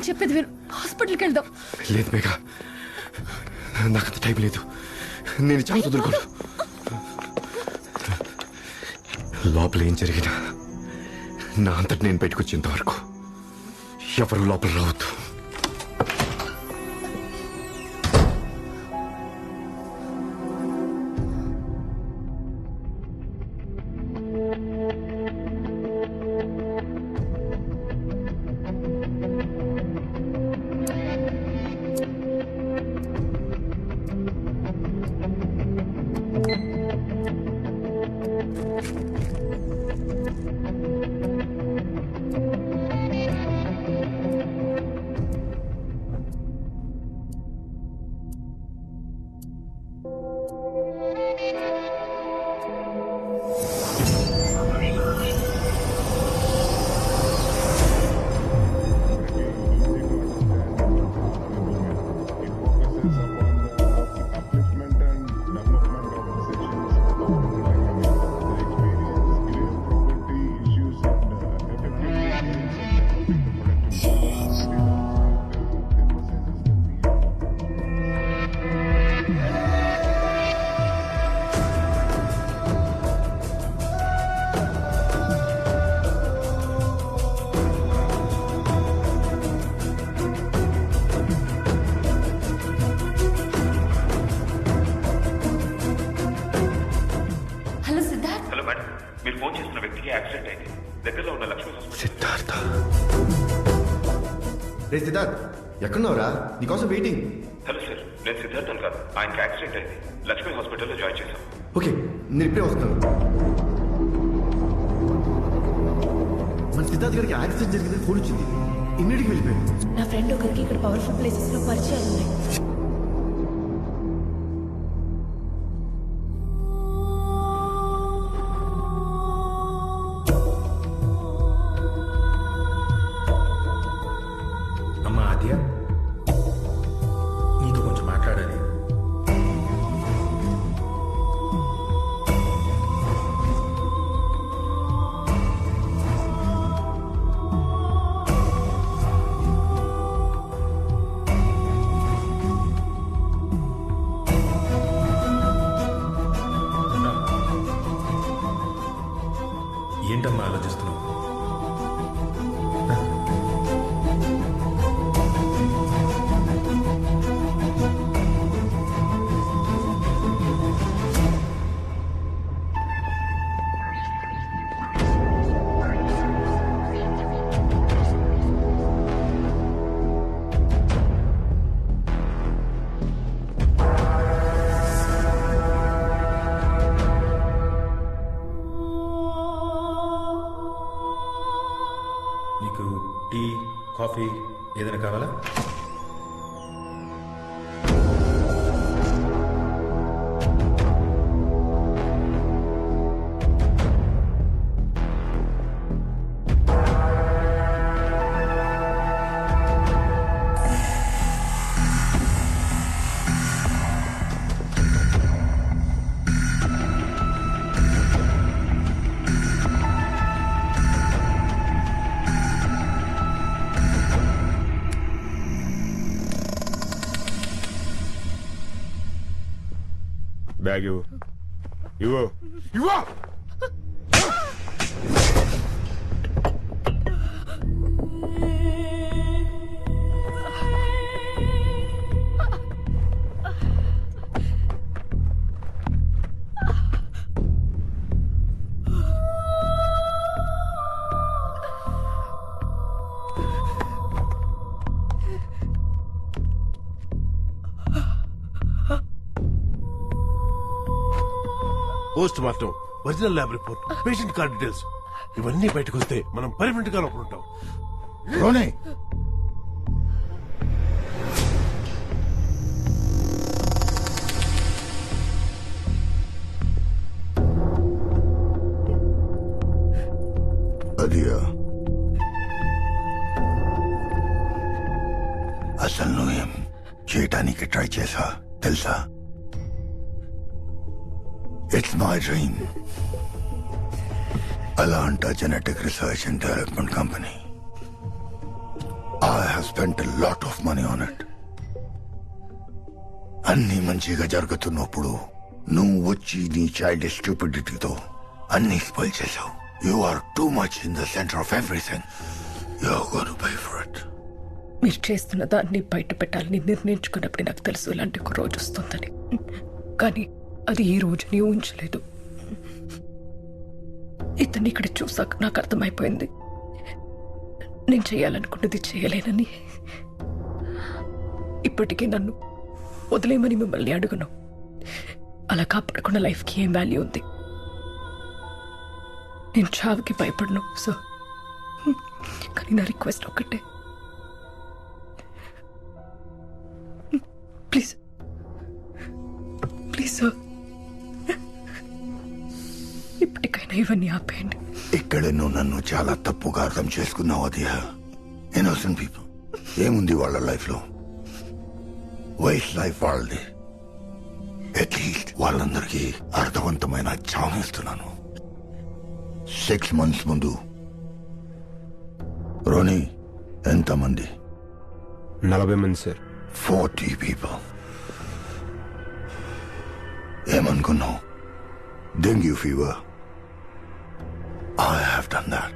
నేను చెప్పేది విను. హాస్పిటల్కి వెళ్దాం. లేదు మేఘా, నాకంత టైం లేదు. నేను చాలా వదులుకోను. లోపల ఏం జరిగినా నా అంతటి నేను బయటకు వచ్చేంత వరకు ఎవరు లోపల రావద్దు. రే సిద్ధార్థ్, ఎక్కడున్నావురా? నీకోసం వెయిటింగ్. హలో సార్, నేను సిద్ధార్థ్ కాదు. ఆయనకి యాక్సిడెంట్ అయింది. లక్ష్మీ హాస్పిటల్లో జాయిన్ చేశాం. ఓకే, నేను ఇప్పుడే వస్తున్నాను. మన సిద్ధార్థ్ గారికి యాక్సిడెంట్ జరిగిందని ఫోన్ వచ్చింది. ఇమ్మీడియట్గా వెళ్ళిపోయాను. నా ఫ్రెండ్ ఒకరికి ఇక్కడ పవర్ఫుల్ ప్లేసెస్ లో పరిచయాలు ఉన్నాయి. అమ్మా ఆద్య, నీతో కొంచెం మాట్లాడాలి. ఏంటమ్మా ఆలోచిస్తున్నావు? నీకు టీ, కాఫీ ఏదైనా కావాలా? బ్యాగ్ ఇవ్వు. ఇవ్వు. ఇవ్వు. Post mortem, original lab report, patient card details ఇవన్నీ బయటకు వస్తే మనం పర్మనెంట్ గా లోపల ఉంటాం. రోనీ, అదియా అసలు నువ్వేం చేయటానికి ట్రై చేసా తెలుసా? It's my dream. Atlanta genetic research and development company I have spent a lot of money on it. అన్ని మంచిగా జరుగుతున్నప్పుడు నువ్వు వచ్చి నీ చైల్డ్ స్టూపిడిటీతో అన్ని స్పాయిల్ చేసావు. You are too much in the center of everything. You're going to pay for it. మీరు చేస్తున్న దాన్ని బయట పెట్టాలని నిర్ణయించుకున్నప్పుడు నాకు తెలుసు ఇలాంటి ఒక రోజు వస్తుందని. కానీ అది ఈ రోజుని ఊహించలేదు. ఇతన్ని ఇక్కడ చూసాక నాకు అర్థమైపోయింది నేను చేయాలనుకున్నది చేయలేనని. ఇప్పటికీ నన్ను వదిలేయమని మిమ్మల్ని అడుగును. అలా కాపాడకుండా లైఫ్కి ఏం వాల్యూ ఉంది? నేను చావుకి భయపడను సో. కానీ నా రిక్వెస్ట్ ఒక్కటే, ప్లీజ్ ప్లీజ్ సార్, ఇప్పటికైనా ఇవన్నీ ఆపేయండి. ఇక్కడ నువ్వు నన్ను చాలా తప్పుగా అర్థం చేసుకున్నావు. అది ఇన్నోసెంట్ పీపుల్. ఏముంది వాళ్ళ లైఫ్ లో? వైస్ లైఫ్ వాళ్ళది. అట్లీస్ట్ వాళ్ళందరికీ అర్థవంతమైన చావిస్తున్నాను. 6 months ముందు రోనీ ఎంతమంది? 40 మంది సార్. 40 people. ఏమనుకున్నావు? Dengue fever. I have done that.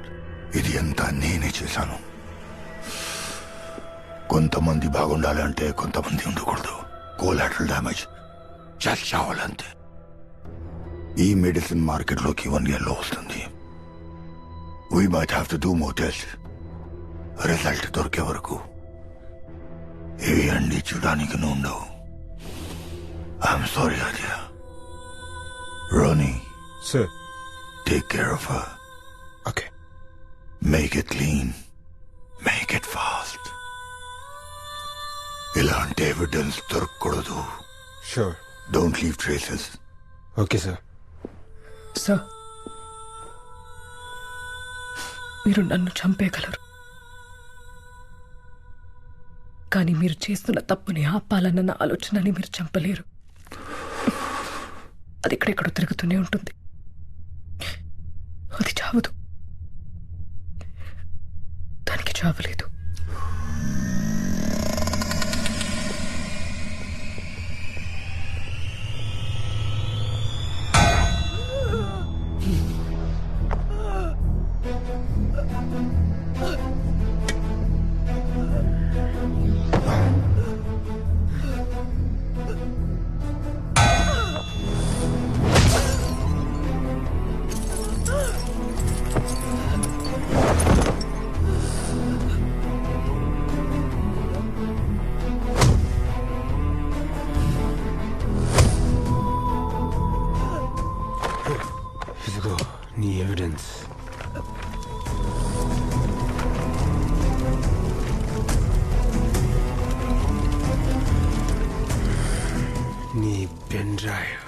ఇది అంతా నేనే చేశాను. కొంతమంది బాగుండాలి అంటే కొంతమంది ఉండకూడదు. కోలాటరల్ డ్యామేజ్ జస్ట్ చావాలంతే. ఈ మెడిసిన్ మార్కెట్లోకి 1 year లో వస్తుంది. We might have to do more tests. Result దొరికే వరకు ఇవి అన్ని చూడడానికి నువ్వు ఉండవు. I'm sorry Arya. Ronnie sir, take care of her. Okay. Make it clean, make it fast. ఇలాంటి ఎవిడెన్స్ దొరకకూడదు. Sure. Don't leave traces. Okay sir. Sir, మీరు నన్ను చంపేయగలరు, కానీ మీరు చేస్తున్న తప్పుని ఆపాలన్న ఆలోచనని మీరు చంపలేరు. అది ఇక్కడెక్కడో తిరుగుతూనే ఉంటుంది. అది చావదు, దానికి చావలేదు. ఇదిగో నీ ఎవిడెన్స్. నీ పెన్ డ్రైవ్.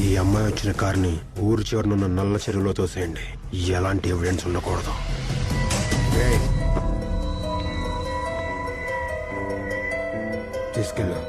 ఈ అమ్మాయి వచ్చిన కార్ని ఊరు చివరనున్న నల్ల చెరువులో తోసేయండి. ఎలాంటి ఎవిడెన్స్ ఉండకూడదు. తీసుకెళ్ళు.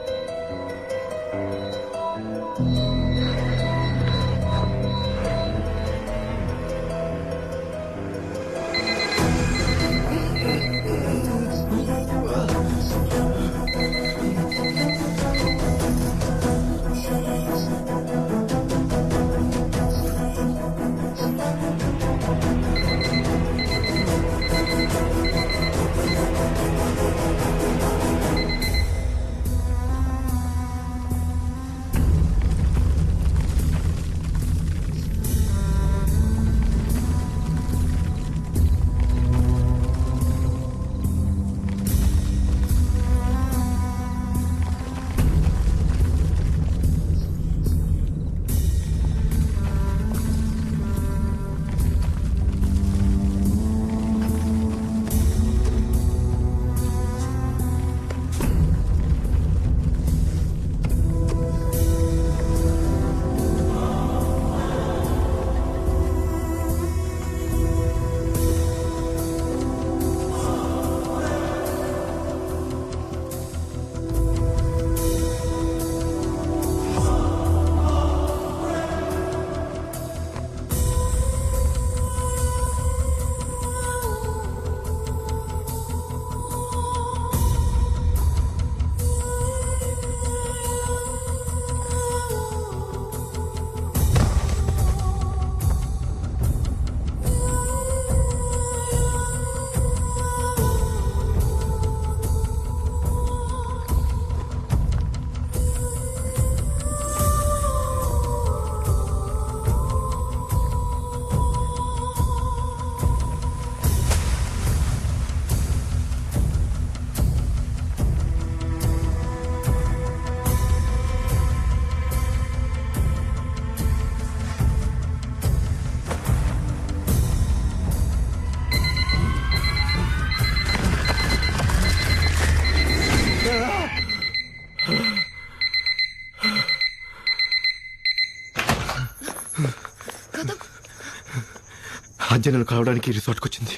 ఆద్య నన్ను కలవడానికి రిసార్ట్కి వచ్చింది.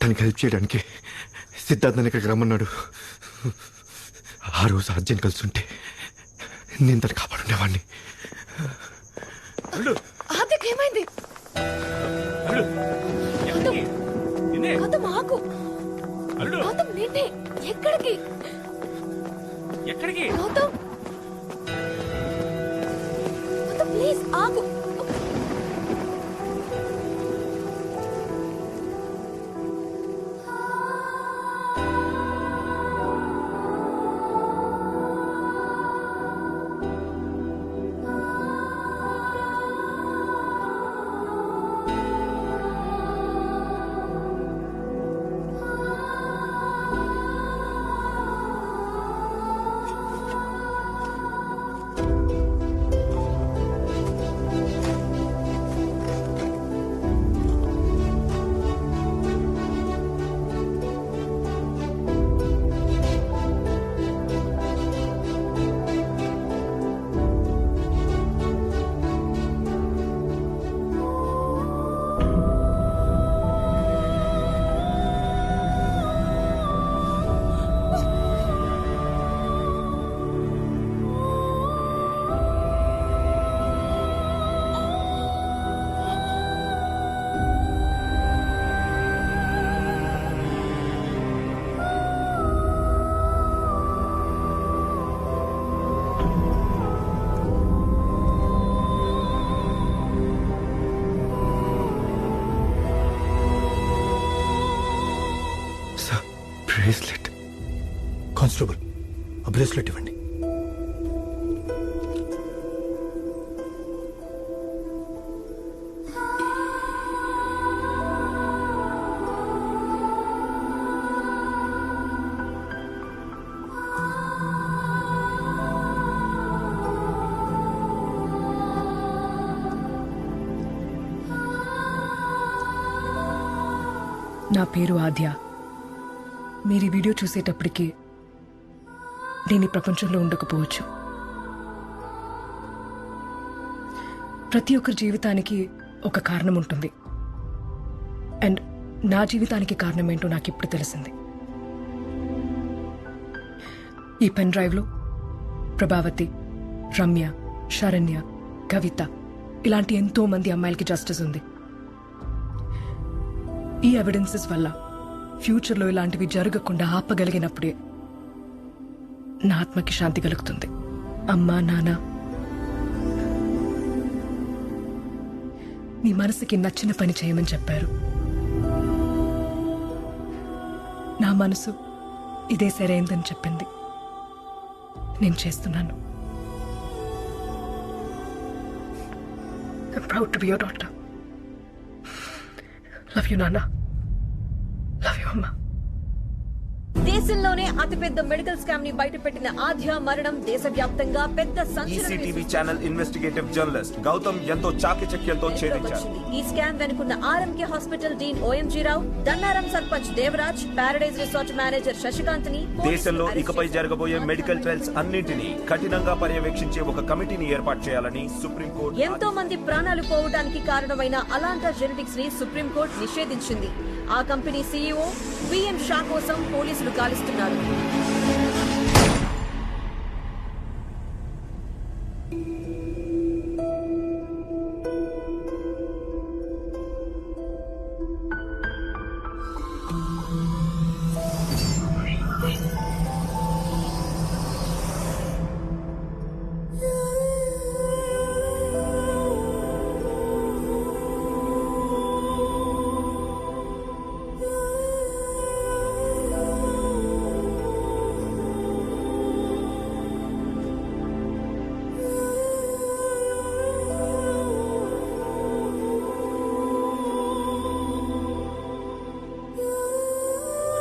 తనకి హెల్ప్ చేయడానికి సిద్ధార్థ్ నన్ను ఇక్కడికి రమ్మన్నాడు. ఆ రోజు ఆద్యని కలుసుంటే నేను తను కాపాడుండేవాడిని. ఆద్యకి ఏమైంది? గౌతమ్ ఆగు. గౌతమ్ నిన్నే. ఎక్కడికి? ఎక్కడికి? గౌతమ్ గౌతమ్ ప్లీజ్ ఆగు. బ్రేస్లెట్. కానిస్టేబుల్, ఆ బ్రేస్లెట్ ఇవ్వండి. నా పేరు ఆద్య. మీరు ఈ వీడియో చూసేటప్పటికి నేను ఈ ప్రపంచంలో ఉండకపోవచ్చు. ప్రతి ఒక్కరి జీవితానికి ఒక కారణం ఉంటుంది. అండ్ నా జీవితానికి కారణం ఏంటో నాకు ఇప్పుడు తెలిసింది. ఈ పెన్ డ్రైవ్లో ప్రభావతి, రమ్య, శరణ్య, కవిత ఇలాంటి ఎంతో మంది అమ్మాయిలకి జస్టిస్ ఉంది. ఈ ఎవిడెన్సెస్ వల్ల ఫ్యూచర్లో ఇలాంటివి జరగకుండా ఆపగలిగినప్పుడే నా ఆత్మకి శాంతి కలుగుతుంది. అమ్మా, నాన్న, నీ మనసుకి నచ్చిన పని చేయమని చెప్పారు. నా మనసు ఇదే సరైందని చెప్పింది. నేను చేస్తున్నాను. I'm proud to be your daughter. Love you, Nana. Love you, Amma. దేశంలోనే అతిపెద్ద మెడికల్ స్కామ్ ని బయటపెట్టిన ఆద్య మరణం దేశవ్యాప్తంగా పెద్ద ECTV channel investigative journalist Gautam ఎంతో చాకచక్యంతో ఛేదించారు. ఈ స్కామ్ వెనుకున్న RMK hospital dean OMG Rao, Dannaram sarpanch Devaraj, Paradise resort manager Shashikant ని దేశంలో ఇకపై జరగబోయే మెడికల్ ట్రయల్స్ అన్నింటినీ కఠినంగా పర్యవేక్షించే ఒక కమిటీని ఏర్పాటు చేయాలని సుప్రీంకోర్టు. ఎంతో మంది ప్రాణాలు పోవడానికి కారణమైన అలాంటా జెనెటిక్స్ ని సుప్రీంకోర్టు నిషేధించింది. ఆ కంపెనీ సీఈఓ విఎం షా కోసం పోలీసులు గాలిస్తున్నారు.